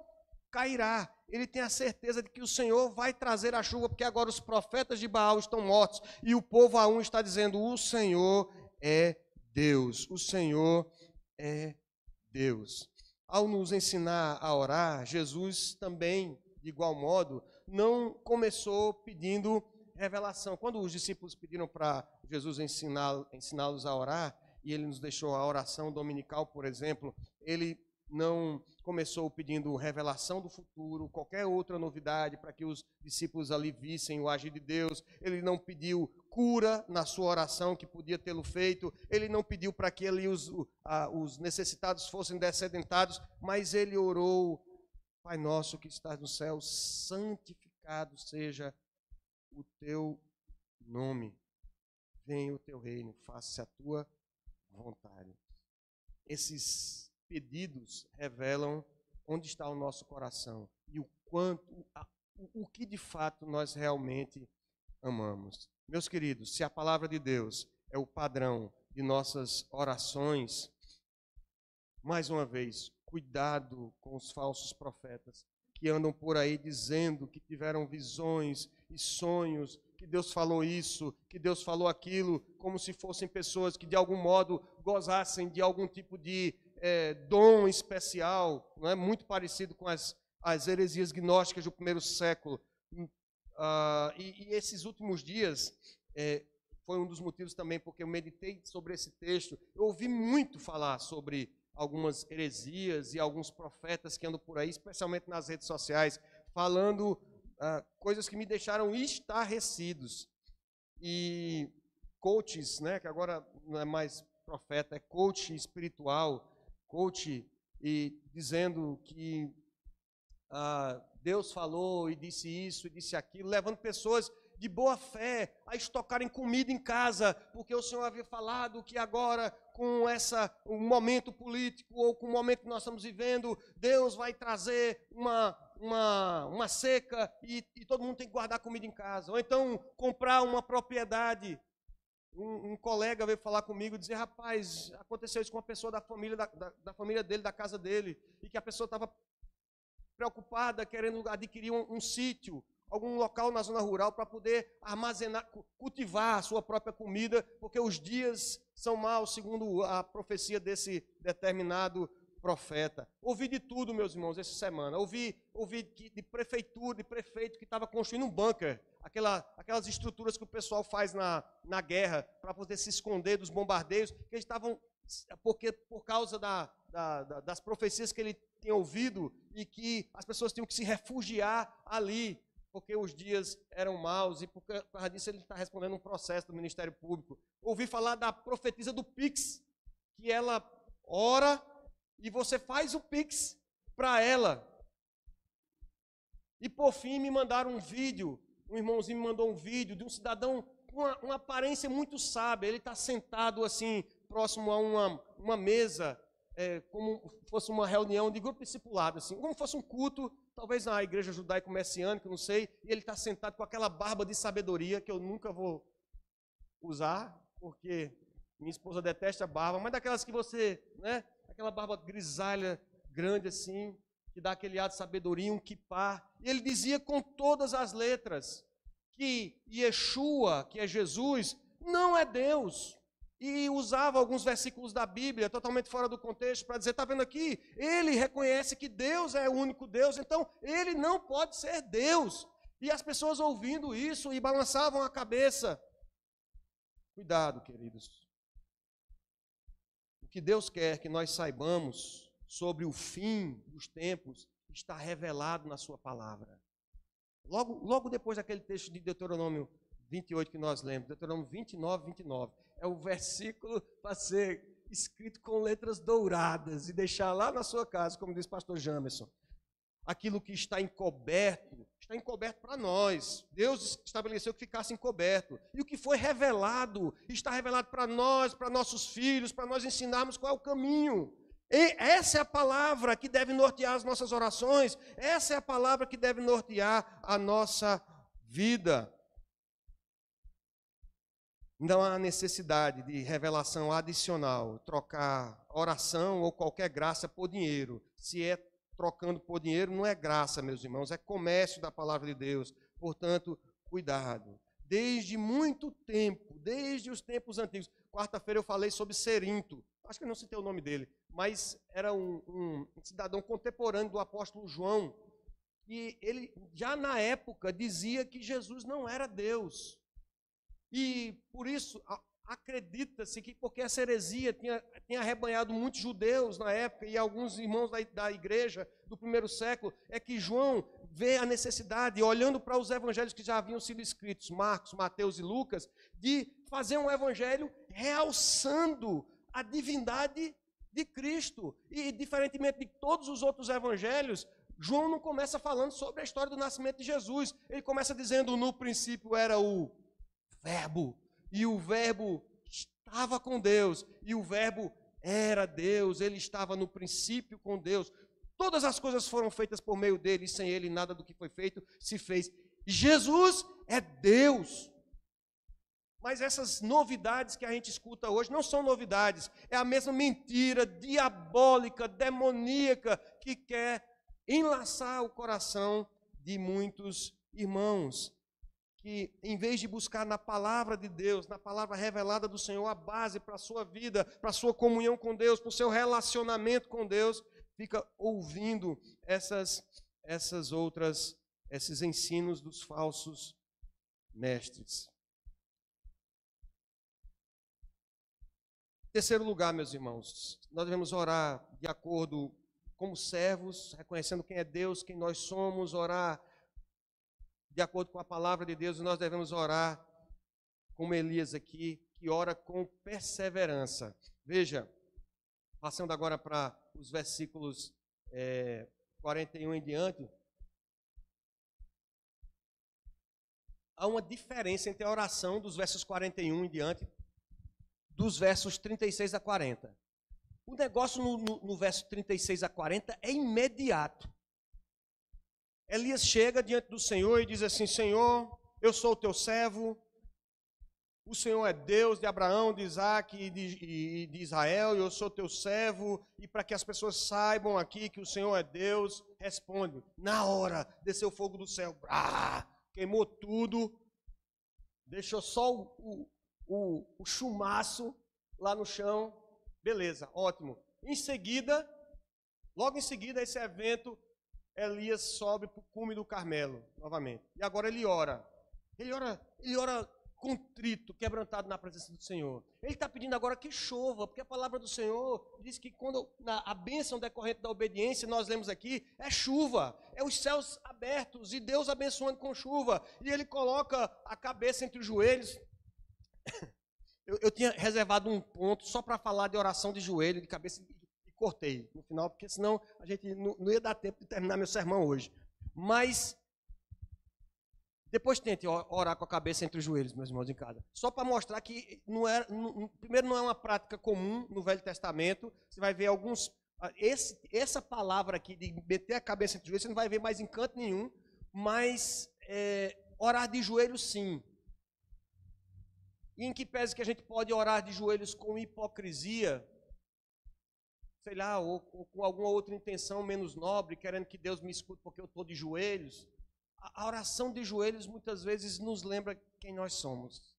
Speaker 1: cairá. Ele tem a certeza de que o Senhor vai trazer a chuva, porque agora os profetas de Baal estão mortos, e o povo a um está dizendo: o Senhor é Deus, o Senhor é Deus. Ao nos ensinar a orar, Jesus também, de igual modo, não começou pedindo revelação. Quando os discípulos pediram para Jesus ensiná-los a orar, e ele nos deixou a oração dominical, por exemplo, ele não começou pedindo revelação do futuro, qualquer outra novidade para que os discípulos ali vissem o agir de Deus. Ele não pediu cura na sua oração, que podia tê-lo feito. Ele não pediu para que ali os necessitados fossem descedentados, mas ele orou: Pai nosso que estás no céu, santificado seja o teu nome. Venha o teu reino, faça-se a tua vontade. Esses pedidos revelam onde está o nosso coração e o que de fato nós realmente amamos. Meus queridos, se a palavra de Deus é o padrão de nossas orações, mais uma vez, cuidado com os falsos profetas que andam por aí dizendo que tiveram visões e sonhos, que Deus falou isso, que Deus falou aquilo, como se fossem pessoas que de algum modo gozassem de algum tipo de dom especial, não é? Muito parecido com as heresias gnósticas do primeiro século. E esses últimos dias foi um dos motivos também porque eu meditei sobre esse texto. Eu ouvi muito falar sobre algumas heresias e alguns profetas que andam por aí, especialmente nas redes sociais, falando coisas que me deixaram estarrecidos. E coaches, né, que agora não é mais profeta, é coach espiritual, coach, e dizendo que Deus falou e disse isso e disse aquilo, levando pessoas de boa fé a estocarem comida em casa, porque o Senhor havia falado que agora, com um momento político ou com o momento que nós estamos vivendo, Deus vai trazer uma seca e todo mundo tem que guardar comida em casa. Ou então comprar uma propriedade. Um colega veio falar comigo e dizer: rapaz, aconteceu isso com uma pessoa da família dele, da casa dele, e que a pessoa estava preocupada, querendo adquirir um sítio, algum local na zona rural para poder armazenar, cultivar a sua própria comida, porque os dias são maus, segundo a profecia desse determinado profeta. Ouvi de tudo, meus irmãos, essa semana. Ouvi de prefeitura, de prefeito que estava construindo um bunker, aquelas estruturas que o pessoal faz na guerra para poder se esconder dos bombardeios, que eles estavam, porque por causa das profecias que ele tinha ouvido, e que as pessoas tinham que se refugiar ali, porque os dias eram maus, e por causa disso ele está respondendo um processo do Ministério Público. Ouvi falar da profetisa do Pix, que ela ora e você faz o Pix para ela. E por fim me mandaram um vídeo, um irmãozinho me mandou um vídeo de um cidadão com uma aparência muito sábia. Ele está sentado assim, próximo a uma mesa, como fosse uma reunião de grupo discipulado, assim, como fosse um culto, talvez na igreja judaico-messiânica, não sei, e ele está sentado com aquela barba de sabedoria, que eu nunca vou usar, porque minha esposa detesta barba, mas daquelas que você, né, aquela barba grisalha, grande assim, que dá aquele ar de sabedoria, um kippá, e ele dizia com todas as letras que Yeshua, que é Jesus, não é Deus. E usava alguns versículos da Bíblia, totalmente fora do contexto, para dizer: está vendo aqui? Ele reconhece que Deus é o único Deus, então ele não pode ser Deus. E as pessoas ouvindo isso e balançavam a cabeça. Cuidado, queridos. O que Deus quer que nós saibamos sobre o fim dos tempos está revelado na sua palavra. Logo depois daquele texto de Deuteronômio 28 que nós lemos, Deuteronômio 29. É o versículo para ser escrito com letras douradas e deixar lá na sua casa, como diz o pastor Jamerson. Aquilo que está encoberto para nós. Deus estabeleceu que ficasse encoberto. E o que foi revelado, está revelado para nós, para nossos filhos, para nós ensinarmos qual é o caminho. E essa é a palavra que deve nortear as nossas orações, essa é a palavra que deve nortear a nossa vida. Não há necessidade de revelação adicional, trocar oração ou qualquer graça por dinheiro. Se é trocando por dinheiro, não é graça, meus irmãos, é comércio da palavra de Deus. Portanto, cuidado. Desde muito tempo, desde os tempos antigos. Quarta-feira eu falei sobre Cerinto. Acho que eu não citei o nome dele, mas era um cidadão contemporâneo do apóstolo João. E ele, já na época, dizia que Jesus não era Deus. E por isso, acredita-se que porque essa heresia tinha arrebanhado muitos judeus na época e alguns irmãos da igreja do primeiro século, é que João vê a necessidade, olhando para os evangelhos que já haviam sido escritos, Marcos, Mateus e Lucas, de fazer um evangelho realçando a divindade de Cristo. E, diferentemente de todos os outros evangelhos, João não começa falando sobre a história do nascimento de Jesus. Ele começa dizendo, no princípio era o Verbo, e o Verbo estava com Deus, e o Verbo era Deus, ele estava no princípio com Deus. Todas as coisas foram feitas por meio dele, e sem ele nada do que foi feito se fez. Jesus é Deus. Mas essas novidades que a gente escuta hoje não são novidades, é a mesma mentira diabólica, demoníaca, que quer enlaçar o coração de muitos irmãos. Que em vez de buscar na palavra de Deus, na palavra revelada do Senhor, a base para a sua vida, para a sua comunhão com Deus, para o seu relacionamento com Deus, fica ouvindo esses ensinos dos falsos mestres. Em terceiro lugar, meus irmãos, nós devemos orar de acordo como servos, reconhecendo quem é Deus, quem nós somos, orar de acordo com a palavra de Deus, nós devemos orar como Elias aqui, que ora com perseverança. Veja, passando agora para os versículos 41 em diante, há uma diferença entre a oração dos versos 41 em diante, dos versos 36 a 40. O negócio no verso 36 a 40 é imediato. Elias chega diante do Senhor e diz assim, Senhor, eu sou o teu servo, o Senhor é Deus de Abraão, de Isaac e de Israel, e eu sou teu servo, e para que as pessoas saibam aqui que o Senhor é Deus, responde, na hora, desceu fogo do céu, queimou tudo, deixou só o chumaço lá no chão, beleza, ótimo. Logo em seguida, esse evento, Elias sobe para o cume do Carmelo, novamente. E agora ele ora. Ele ora contrito, quebrantado na presença do Senhor. Ele está pedindo agora que chova, porque a palavra do Senhor diz que quando a bênção decorrente da obediência, nós lemos aqui, é chuva, é os céus abertos e Deus abençoando com chuva. E ele coloca a cabeça entre os joelhos. Eu tinha reservado um ponto só para falar de oração de joelho, de cabeça, e cortei no final, porque senão a gente não ia dar tempo de terminar meu sermão hoje. Mas depois tente orar com a cabeça entre os joelhos, meus irmãos, em casa. Só para mostrar que primeiro não é uma prática comum no Velho Testamento. Você vai ver alguns... Essa palavra aqui de meter a cabeça entre os joelhos, você não vai ver mais em canto nenhum. Mas orar de joelhos, sim. E em que pese que a gente pode orar de joelhos com hipocrisia, sei lá, ou com alguma outra intenção menos nobre, querendo que Deus me escute porque eu estou de joelhos. A oração de joelhos muitas vezes nos lembra quem nós somos.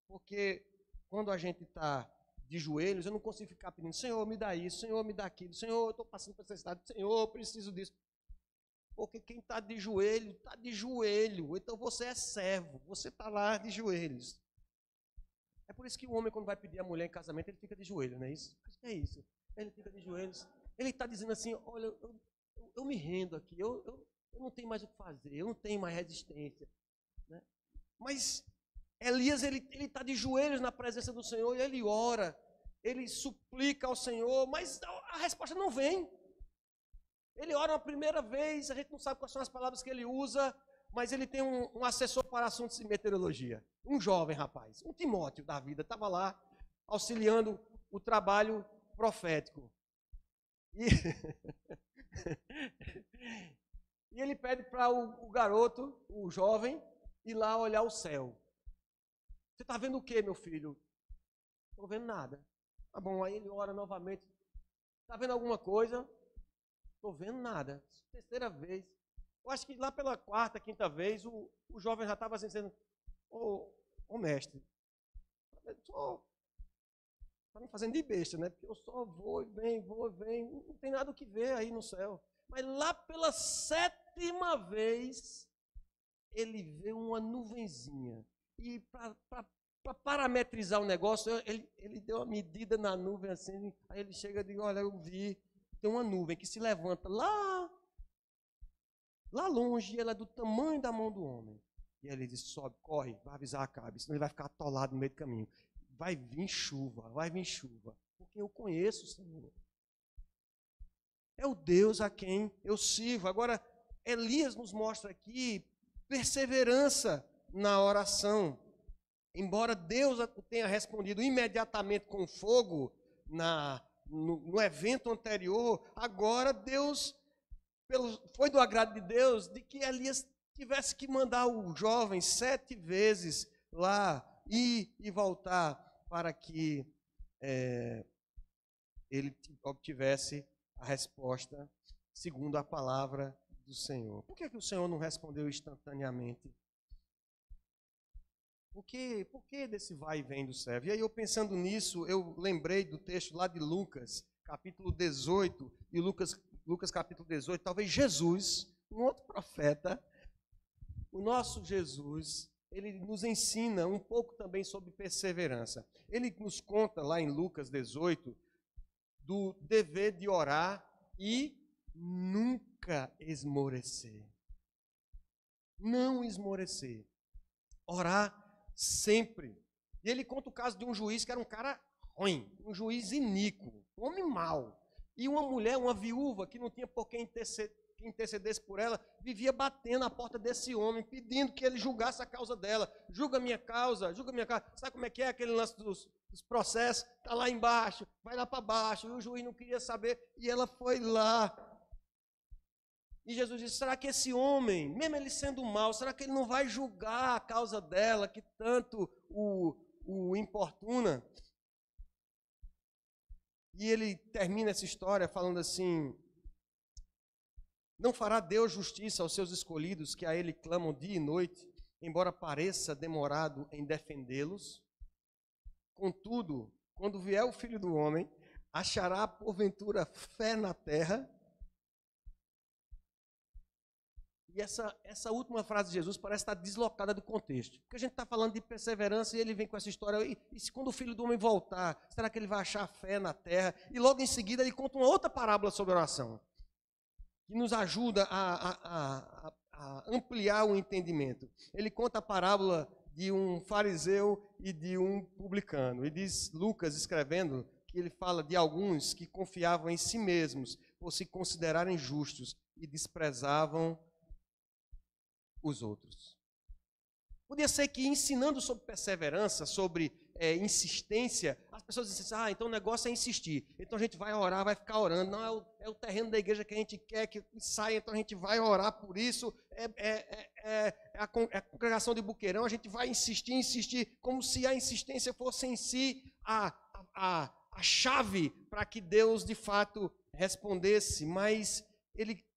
Speaker 1: Porque quando a gente está de joelhos, eu não consigo ficar pedindo, Senhor, me dá isso, Senhor, me dá aquilo, Senhor, eu estou passando por necessidade, Senhor, eu preciso disso. Porque quem está de joelho, está de joelho. Então você é servo, você está lá de joelhos. É por isso que o homem, quando vai pedir a mulher em casamento, ele fica de joelho, não é isso? Acho que é isso. Ele fica de joelhos. Ele está dizendo assim, olha, eu me rendo aqui, eu não tenho mais o que fazer, eu não tenho mais resistência. Né? Mas Elias, ele está de joelhos na presença do Senhor e ele ora, ele suplica ao Senhor, mas a resposta não vem. Ele ora uma primeira vez, a gente não sabe quais são as palavras que ele usa, mas ele tem um assessor para assuntos de meteorologia. Um jovem rapaz, um Timóteo da vida, estava lá auxiliando o trabalho profético. E, e ele pede para o garoto, o jovem, ir lá olhar o céu. Você está vendo o que, meu filho? Estou vendo nada. Tá bom, aí ele ora novamente. Está vendo alguma coisa? Estou vendo nada. Terceira vez. Eu acho que lá pela quarta, quinta vez, o jovem já estava assim, dizendo, ô mestre, está me fazendo de besta, né? Porque eu só vou e venho, não tem nada o que ver aí no céu. Mas lá pela sétima vez, ele vê uma nuvenzinha. E para parametrizar o negócio, ele deu uma medida na nuvem assim, aí ele chega e diz, olha, eu vi, tem uma nuvem que se levanta lá longe, e ela é do tamanho da mão do homem. E ele diz, sobe, corre, vai avisar Acabe, senão ele vai ficar atolado no meio do caminho. Vai vir chuva, porque eu conheço o Senhor. É o Deus a quem eu sirvo. Agora, Elias nos mostra aqui perseverança na oração. Embora Deus tenha respondido imediatamente com fogo no evento anterior, agora Deus, foi do agrado de Deus de que Elias tivesse que mandar o jovem 7 vezes lá ir e voltar para que ele obtivesse a resposta segundo a palavra do Senhor. Por que o Senhor não respondeu instantaneamente? Por que desse vai e vem do servo? E aí eu pensando nisso, eu lembrei do texto lá de Lucas, capítulo 18, e Lucas capítulo 18, talvez Jesus, um outro profeta, o nosso Jesus, ele nos ensina um pouco também sobre perseverança. Ele nos conta lá em Lucas 18 do dever de orar e nunca esmorecer. Não esmorecer. Orar sempre. E ele conta o caso de um juiz que era um cara ruim, um juiz iníquo, um homem mau. E uma mulher, uma viúva, que não tinha por quem intercedesse por ela, vivia batendo na porta desse homem, pedindo que ele julgasse a causa dela. Julga minha causa. Sabe como é que é aquele lance dos processos? Está lá embaixo, vai lá para baixo. E o juiz não queria saber, e ela foi lá. E Jesus disse, será que esse homem, mesmo ele sendo mau, será que ele não vai julgar a causa dela, que tanto o importuna? E ele termina essa história falando assim, não fará Deus justiça aos seus escolhidos, que a ele clamam dia e noite, embora pareça demorado em defendê-los? Contudo, quando vier o Filho do Homem, achará porventura fé na terra? E essa última frase de Jesus parece estar deslocada do contexto. Porque a gente está falando de perseverança e ele vem com essa história. E se quando o Filho do Homem voltar, será que ele vai achar fé na terra? E logo em seguida ele conta uma outra parábola sobre oração, que nos ajuda a ampliar o entendimento. Ele conta a parábola de um fariseu e de um publicano. E diz Lucas, escrevendo, que ele fala de alguns que confiavam em si mesmos por se considerarem justos e desprezavam os outros. Podia ser que ensinando sobre perseverança, sobre insistência, as pessoas dizem assim, então o negócio é insistir, então a gente vai orar, vai ficar orando, não, é o terreno da igreja que a gente quer que saia, então a gente vai orar por isso, a congregação de Buqueirão, a gente vai insistir, como se a insistência fosse em si a chave para que Deus de fato respondesse, mas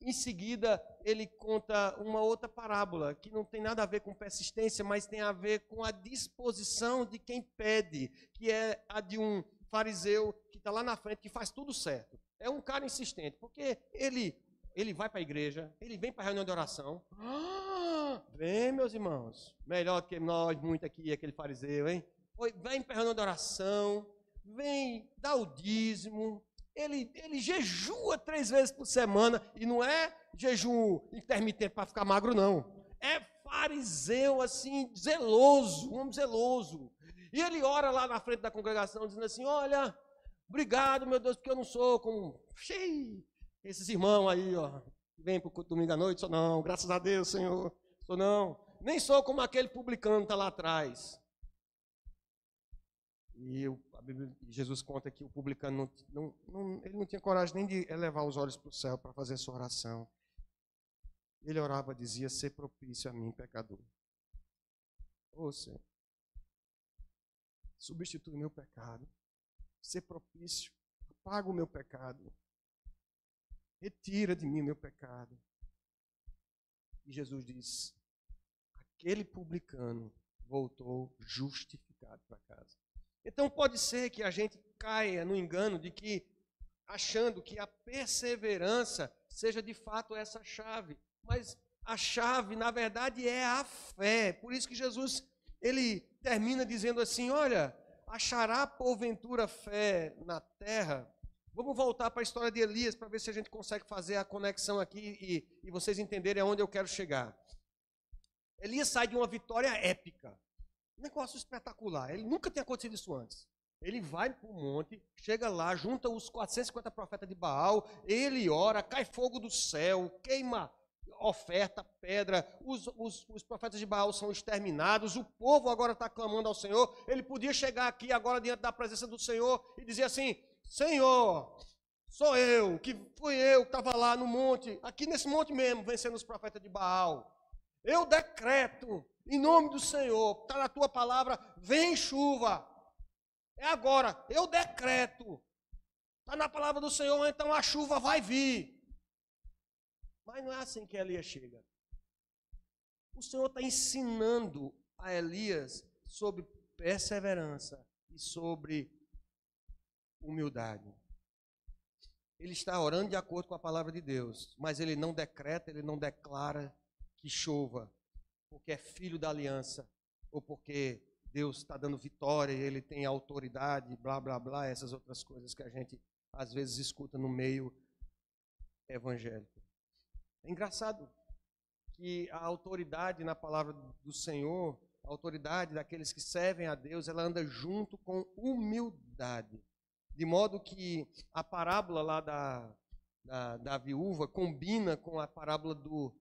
Speaker 1: em seguida, ele conta uma outra parábola, que não tem nada a ver com persistência, mas tem a ver com a disposição de quem pede, que é a de um fariseu que está lá na frente, que faz tudo certo. É um cara insistente, porque ele vai para a igreja, ele vem para a reunião de oração. Vem, meus irmãos, melhor do que nós, muito aqui, aquele fariseu, hein? Vem para a reunião de oração, vem, dá o dízimo. Ele jejua 3 vezes por semana, e não é jejum intermitente para ficar magro, não. É fariseu, assim, zeloso, um homem zeloso. E ele ora lá na frente da congregação, dizendo assim, olha, obrigado, meu Deus, porque eu não sou como esses irmãos aí, ó, que vêm para o culto domingo à noite, sou não, graças a Deus, Senhor, sou não. Nem sou como aquele publicano que está lá atrás. E Jesus conta que o publicano ele não tinha coragem nem de elevar os olhos para o céu para fazer sua oração. Ele orava, dizia, ser propício a mim, pecador. Ô Senhor, substitui o meu pecado, ser propício, apaga o meu pecado, retira de mim o meu pecado. E Jesus diz, aquele publicano voltou justificado para casa. Então pode ser que a gente caia no engano de que, achando que a perseverança seja de fato essa chave. Mas a chave, na verdade, é a fé. Por isso que Jesus, ele termina dizendo assim, olha, achará porventura fé na terra? Vamos voltar para a história de Elias para ver se a gente consegue fazer a conexão aqui e vocês entenderem aonde eu quero chegar. Elias sai de uma vitória épica. Um negócio espetacular. Ele nunca tinha acontecido isso antes. Ele vai para o monte, chega lá, junta os 450 profetas de Baal, ele ora, cai fogo do céu, queima oferta, pedra, os profetas de Baal são exterminados, o povo agora está clamando ao Senhor. Ele podia chegar aqui agora diante da presença do Senhor e dizer assim, Senhor, sou eu, que fui eu que estava lá no monte, aqui nesse monte mesmo, vencendo os profetas de Baal. Eu decreto, em nome do Senhor, está na tua palavra, vem chuva. É agora, eu decreto. Está na palavra do Senhor, então a chuva vai vir. Mas não é assim que Elias chega. O Senhor está ensinando a Elias sobre perseverança e sobre humildade. Ele está orando de acordo com a palavra de Deus, mas ele não decreta, ele não declara que chova, porque é filho da aliança, ou porque Deus está dando vitória e ele tem autoridade, blá, blá, blá, essas outras coisas que a gente às vezes escuta no meio evangélico. É engraçado que a autoridade na palavra do Senhor, a autoridade daqueles que servem a Deus, ela anda junto com humildade. De modo que a parábola lá da viúva combina com a parábola do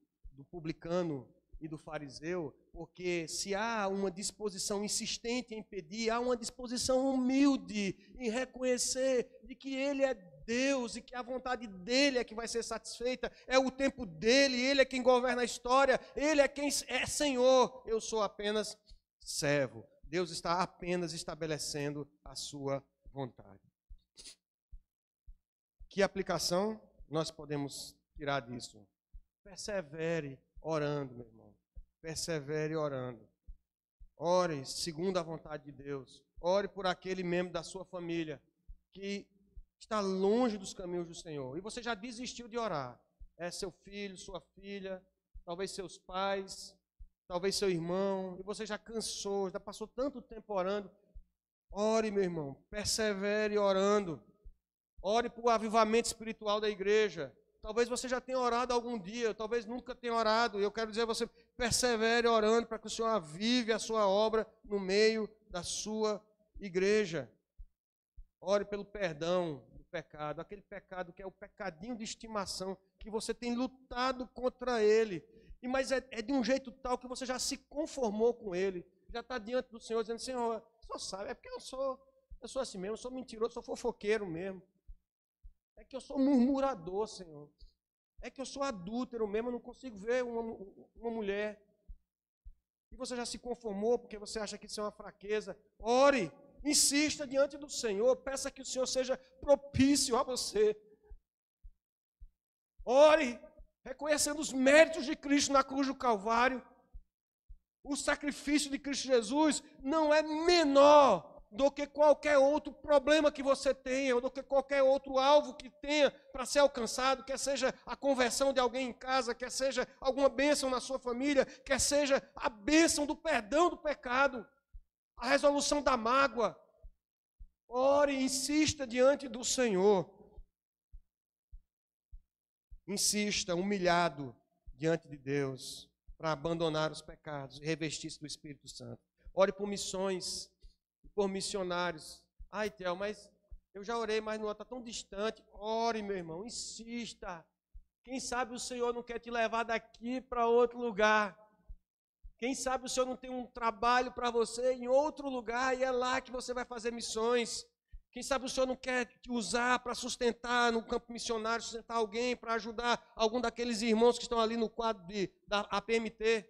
Speaker 1: publicano e do fariseu, porque se há uma disposição insistente em pedir, há uma disposição humilde em reconhecer de que ele é Deus e que a vontade dele é que vai ser satisfeita, é o tempo dele, ele é quem governa a história, ele é quem é Senhor, eu sou apenas servo. Deus está apenas estabelecendo a sua vontade. Que aplicação nós podemos tirar disso? Persevere orando, meu irmão. Persevere orando. Ore segundo a vontade de Deus. Ore por aquele membro da sua família que está longe dos caminhos do Senhor. E você já desistiu de orar. É seu filho, sua filha, talvez seus pais, talvez seu irmão. E você já cansou, já passou tanto tempo orando. Ore, meu irmão. Persevere orando. Ore por avivamento espiritual da igreja. Talvez você já tenha orado algum dia, talvez nunca tenha orado. Eu quero dizer a você, persevere orando para que o Senhor avive a sua obra no meio da sua igreja. Ore pelo perdão do pecado, aquele pecado que é o pecadinho de estimação, que você tem lutado contra ele. Mas é de um jeito tal que você já se conformou com ele. Já está diante do Senhor dizendo, Senhor, só sabe, é porque eu sou assim mesmo, eu sou mentiroso, sou fofoqueiro mesmo. É que eu sou murmurador, Senhor. É que eu sou adúltero mesmo, eu não consigo ver uma mulher. E você já se conformou porque você acha que isso é uma fraqueza. Ore, insista diante do Senhor, peça que o Senhor seja propício a você. Ore, reconhecendo os méritos de Cristo na cruz do Calvário. O sacrifício de Cristo Jesus não é menor do que qualquer outro problema que você tenha, ou do que qualquer outro alvo que tenha para ser alcançado, quer seja a conversão de alguém em casa, quer seja alguma bênção na sua família, quer seja a bênção do perdão do pecado, a resolução da mágoa. Ore, insista diante do Senhor. Insista, humilhado diante de Deus, para abandonar os pecados e revestir-se do Espírito Santo. Ore por missões, por missionários. Ai, Theo, mas eu já orei, mas não está tão distante. Ore, meu irmão, insista. Quem sabe o Senhor não quer te levar daqui para outro lugar. Quem sabe o Senhor não tem um trabalho para você em outro lugar e é lá que você vai fazer missões. Quem sabe o Senhor não quer te usar para sustentar no campo missionário, sustentar alguém, para ajudar algum daqueles irmãos que estão ali no quadro da APMT.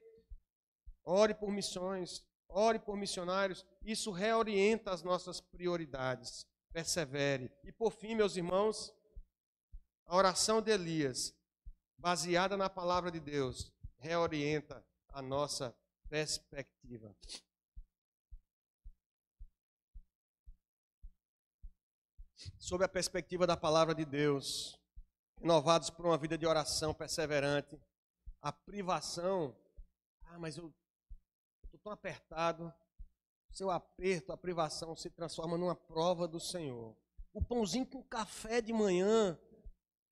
Speaker 1: Ore por missões, ore por missionários. Isso reorienta as nossas prioridades. Persevere. E por fim, meus irmãos, a oração de Elias, baseada na palavra de Deus, reorienta a nossa perspectiva. Sob a perspectiva da palavra de Deus, renovados por uma vida de oração perseverante, a privação, mas eu estou tão apertado, seu aperto, a privação se transforma numa prova do Senhor. O pãozinho com café de manhã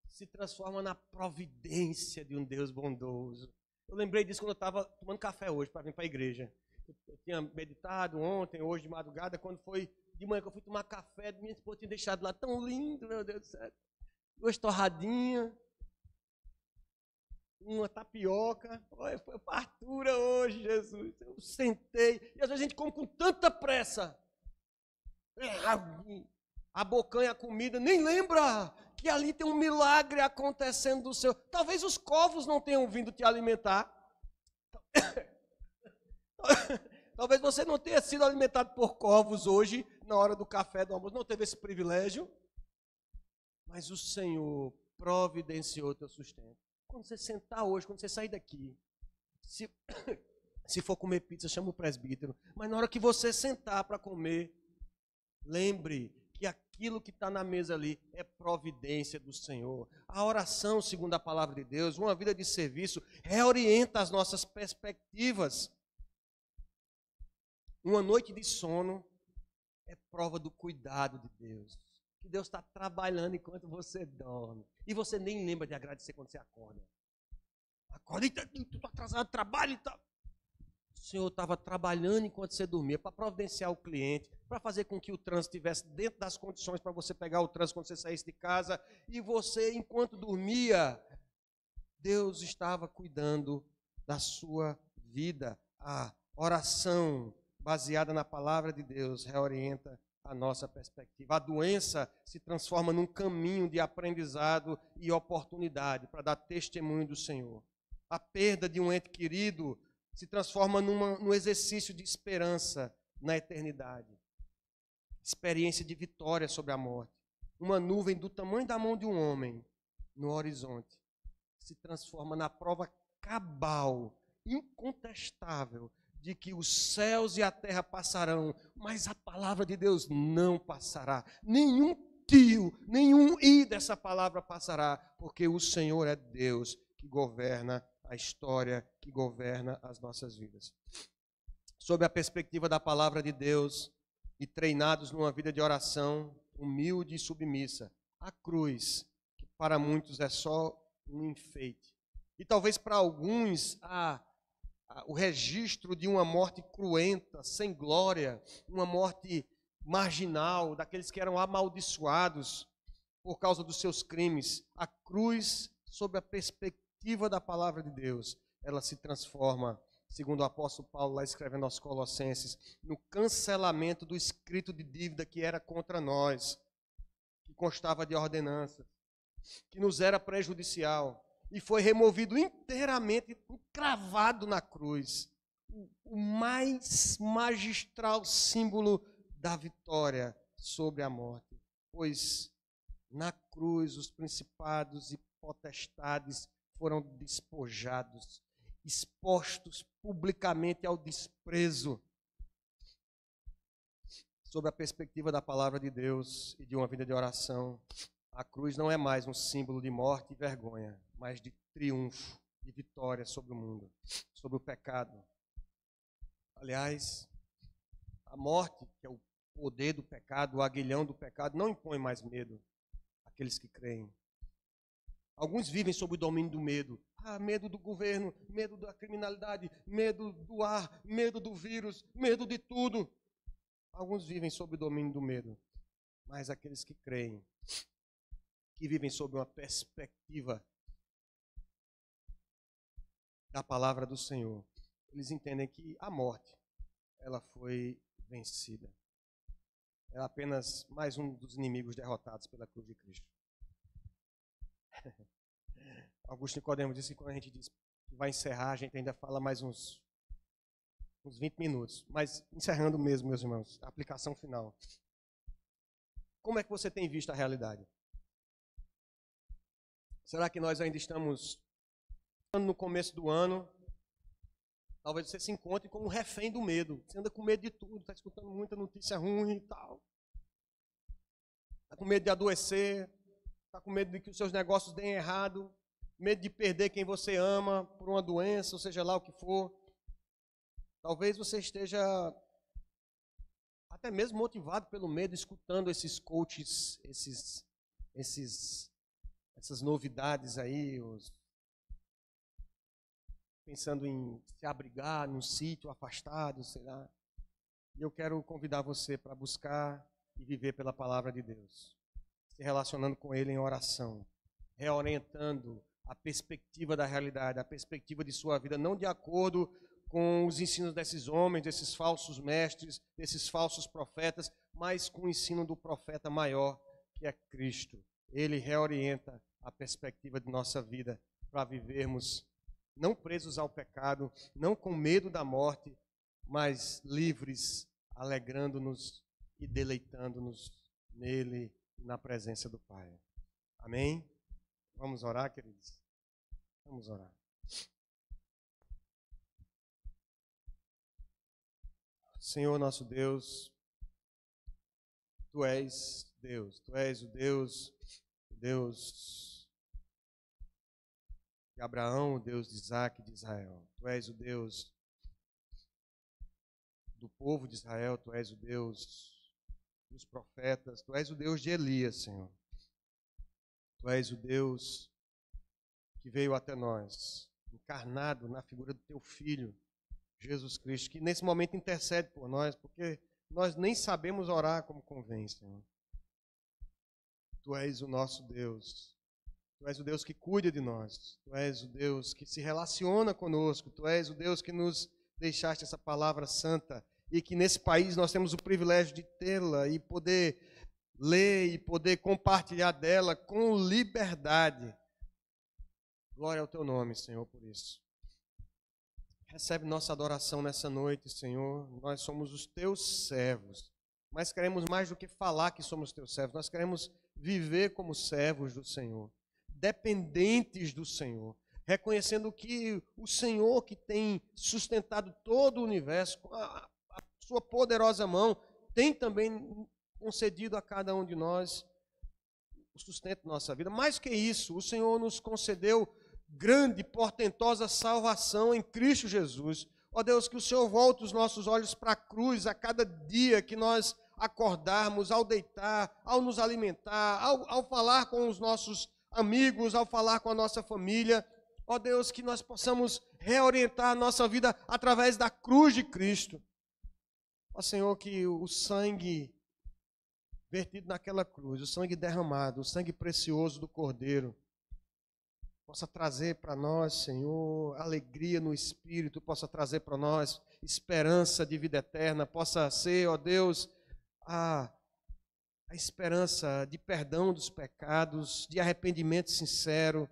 Speaker 1: se transforma na providência de um Deus bondoso. Eu lembrei disso quando eu estava tomando café hoje para vir para a igreja. Eu tinha meditado ontem, hoje de madrugada, quando foi de manhã que eu fui tomar café, minha esposa tinha deixado lá tão lindo, meu Deus do céu. 2 torradinhas, uma tapioca. Olha, foi fartura hoje, Jesus. Eu sentei. E às vezes a gente come com tanta pressa. A bocanha, a comida, nem lembra que ali tem um milagre acontecendo do seu. Talvez os corvos não tenham vindo te alimentar. Talvez você não tenha sido alimentado por corvos hoje, na hora do café, do almoço, não teve esse privilégio. Mas o Senhor providenciou teu sustento. Quando você sentar hoje, quando você sair daqui, se for comer pizza, chama o presbítero. Mas na hora que você sentar para comer, lembre que aquilo que está na mesa ali é providência do Senhor. A oração, segundo a palavra de Deus, uma vida de serviço, reorienta as nossas perspectivas. Uma noite de sono é prova do cuidado de Deus. Que Deus está trabalhando enquanto você dorme. E você nem lembra de agradecer quando você acorda. Acorda, estou atrasado, trabalho e tal. O Senhor estava trabalhando enquanto você dormia para providenciar o cliente, para fazer com que o trânsito estivesse dentro das condições para você pegar o trânsito quando você saísse de casa. E você, enquanto dormia, Deus estava cuidando da sua vida. A oração baseada na palavra de Deus reorienta a nossa perspectiva. A doença se transforma num caminho de aprendizado e oportunidade para dar testemunho do Senhor. A perda de um ente querido se transforma num exercício de esperança na eternidade. Experiência de vitória sobre a morte. Uma nuvem do tamanho da mão de um homem no horizonte se transforma na prova cabal, incontestável, de que os céus e a terra passarão, mas a palavra de Deus não passará. Nenhum tio, nenhum i dessa palavra passará, porque o Senhor é Deus que governa a história, que governa as nossas vidas. Sob a perspectiva da palavra de Deus e treinados numa vida de oração humilde e submissa, a cruz, que para muitos é só um enfeite. E talvez para alguns o registro de uma morte cruenta, sem glória, uma morte marginal, daqueles que eram amaldiçoados por causa dos seus crimes. A cruz, sob a perspectiva da palavra de Deus, ela se transforma, segundo o apóstolo Paulo lá escrevendo aos Colossenses, no cancelamento do escrito de dívida que era contra nós, que constava de ordenanças, que nos era prejudicial. E foi removido inteiramente, cravado na cruz. O mais magistral símbolo da vitória sobre a morte. Pois na cruz os principados e potestades foram despojados, expostos publicamente ao desprezo. Sob a perspectiva da palavra de Deus e de uma vida de oração, a cruz não é mais um símbolo de morte e vergonha, mas de triunfo, de vitória sobre o mundo, sobre o pecado. Aliás, a morte, que é o poder do pecado, o aguilhão do pecado, não impõe mais medo àqueles que creem. Alguns vivem sob o domínio do medo. Medo do governo, medo da criminalidade, medo do ar, medo do vírus, medo de tudo. Alguns vivem sob o domínio do medo. Mas aqueles que creem, que vivem sob uma perspectiva da palavra do Senhor, eles entendem que a morte, ela foi vencida. É apenas mais um dos inimigos derrotados pela cruz de Cristo. Augusto Nicodemo disse que quando a gente diz que vai encerrar, a gente ainda fala mais uns 20 minutos. Mas encerrando mesmo, meus irmãos, a aplicação final. Como é que você tem visto a realidade? Será que nós ainda estamos no começo do ano? Talvez você se encontre como refém do medo. Você anda com medo de tudo, está escutando muita notícia ruim e tal. Está com medo de adoecer, está com medo de que os seus negócios deem errado, medo de perder quem você ama por uma doença, ou seja lá o que for. Talvez você esteja até mesmo motivado pelo medo, escutando esses coaches, essas novidades aí, pensando em se abrigar num sítio afastado, sei lá. E eu quero convidar você para buscar e viver pela palavra de Deus, se relacionando com Ele em oração, reorientando a perspectiva da realidade, a perspectiva de sua vida, não de acordo com os ensinos desses homens, desses falsos mestres, desses falsos profetas, mas com o ensino do profeta maior, que é Cristo. Ele reorienta a perspectiva de nossa vida para vivermos não presos ao pecado, não com medo da morte, mas livres, alegrando-nos e deleitando-nos nele e na presença do Pai. Amém? Vamos orar, queridos? Vamos orar. Senhor nosso Deus, Tu és Deus, Tu és o Deus de Abraão, o Deus de Isaac e de Israel. Tu és o Deus do povo de Israel, Tu és o Deus dos profetas, Tu és o Deus de Elias, Senhor. Tu és o Deus que veio até nós, encarnado na figura do Teu Filho, Jesus Cristo, que nesse momento intercede por nós, porque nós nem sabemos orar como convém, Senhor. Tu és o nosso Deus. Tu és o Deus que cuida de nós. Tu és o Deus que se relaciona conosco. Tu és o Deus que nos deixaste essa palavra santa e que nesse país nós temos o privilégio de tê-la e poder ler e poder compartilhar dela com liberdade. Glória ao Teu nome, Senhor, por isso. Recebe nossa adoração nessa noite, Senhor. Nós somos os Teus servos, mas queremos mais do que falar que somos Teus servos. Nós queremos viver como servos do Senhor, dependentes do Senhor, reconhecendo que o Senhor que tem sustentado todo o universo, com a Sua poderosa mão, tem também concedido a cada um de nós o sustento da nossa vida. Mais que isso, o Senhor nos concedeu grande, portentosa salvação em Cristo Jesus. Ó Deus, que o Senhor volte os nossos olhos para a cruz a cada dia que nós acordarmos, ao deitar, ao nos alimentar, ao falar com os nossos amigos, ao falar com a nossa família. Ó Deus, que nós possamos reorientar a nossa vida através da cruz de Cristo. Ó Senhor, que o sangue vertido naquela cruz, o sangue derramado, o sangue precioso do Cordeiro, possa trazer para nós, Senhor, alegria no Espírito, possa trazer para nós esperança de vida eterna, possa ser, ó Deus, a esperança de perdão dos pecados, de arrependimento sincero,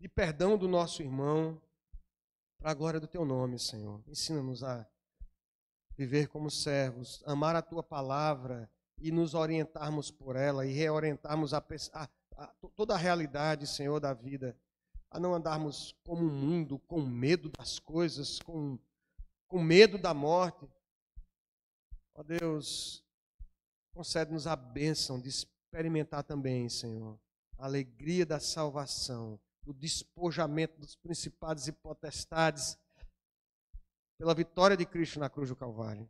Speaker 1: de perdão do nosso irmão, para a glória do Teu nome, Senhor. Ensina-nos a viver como servos, amar a Tua palavra e nos orientarmos por ela e reorientarmos toda a realidade, Senhor, da vida, a não andarmos como um mundo, com medo das coisas, com medo da morte. Ó Deus, concede-nos a bênção de experimentar também, Senhor, a alegria da salvação, do despojamento dos principados e potestades, pela vitória de Cristo na cruz do Calvário.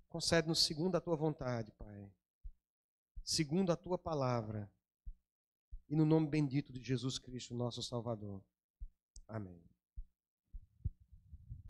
Speaker 1: Concede-nos segundo a Tua vontade, Pai, segundo a Tua palavra, e no nome bendito de Jesus Cristo, nosso Salvador. Amém.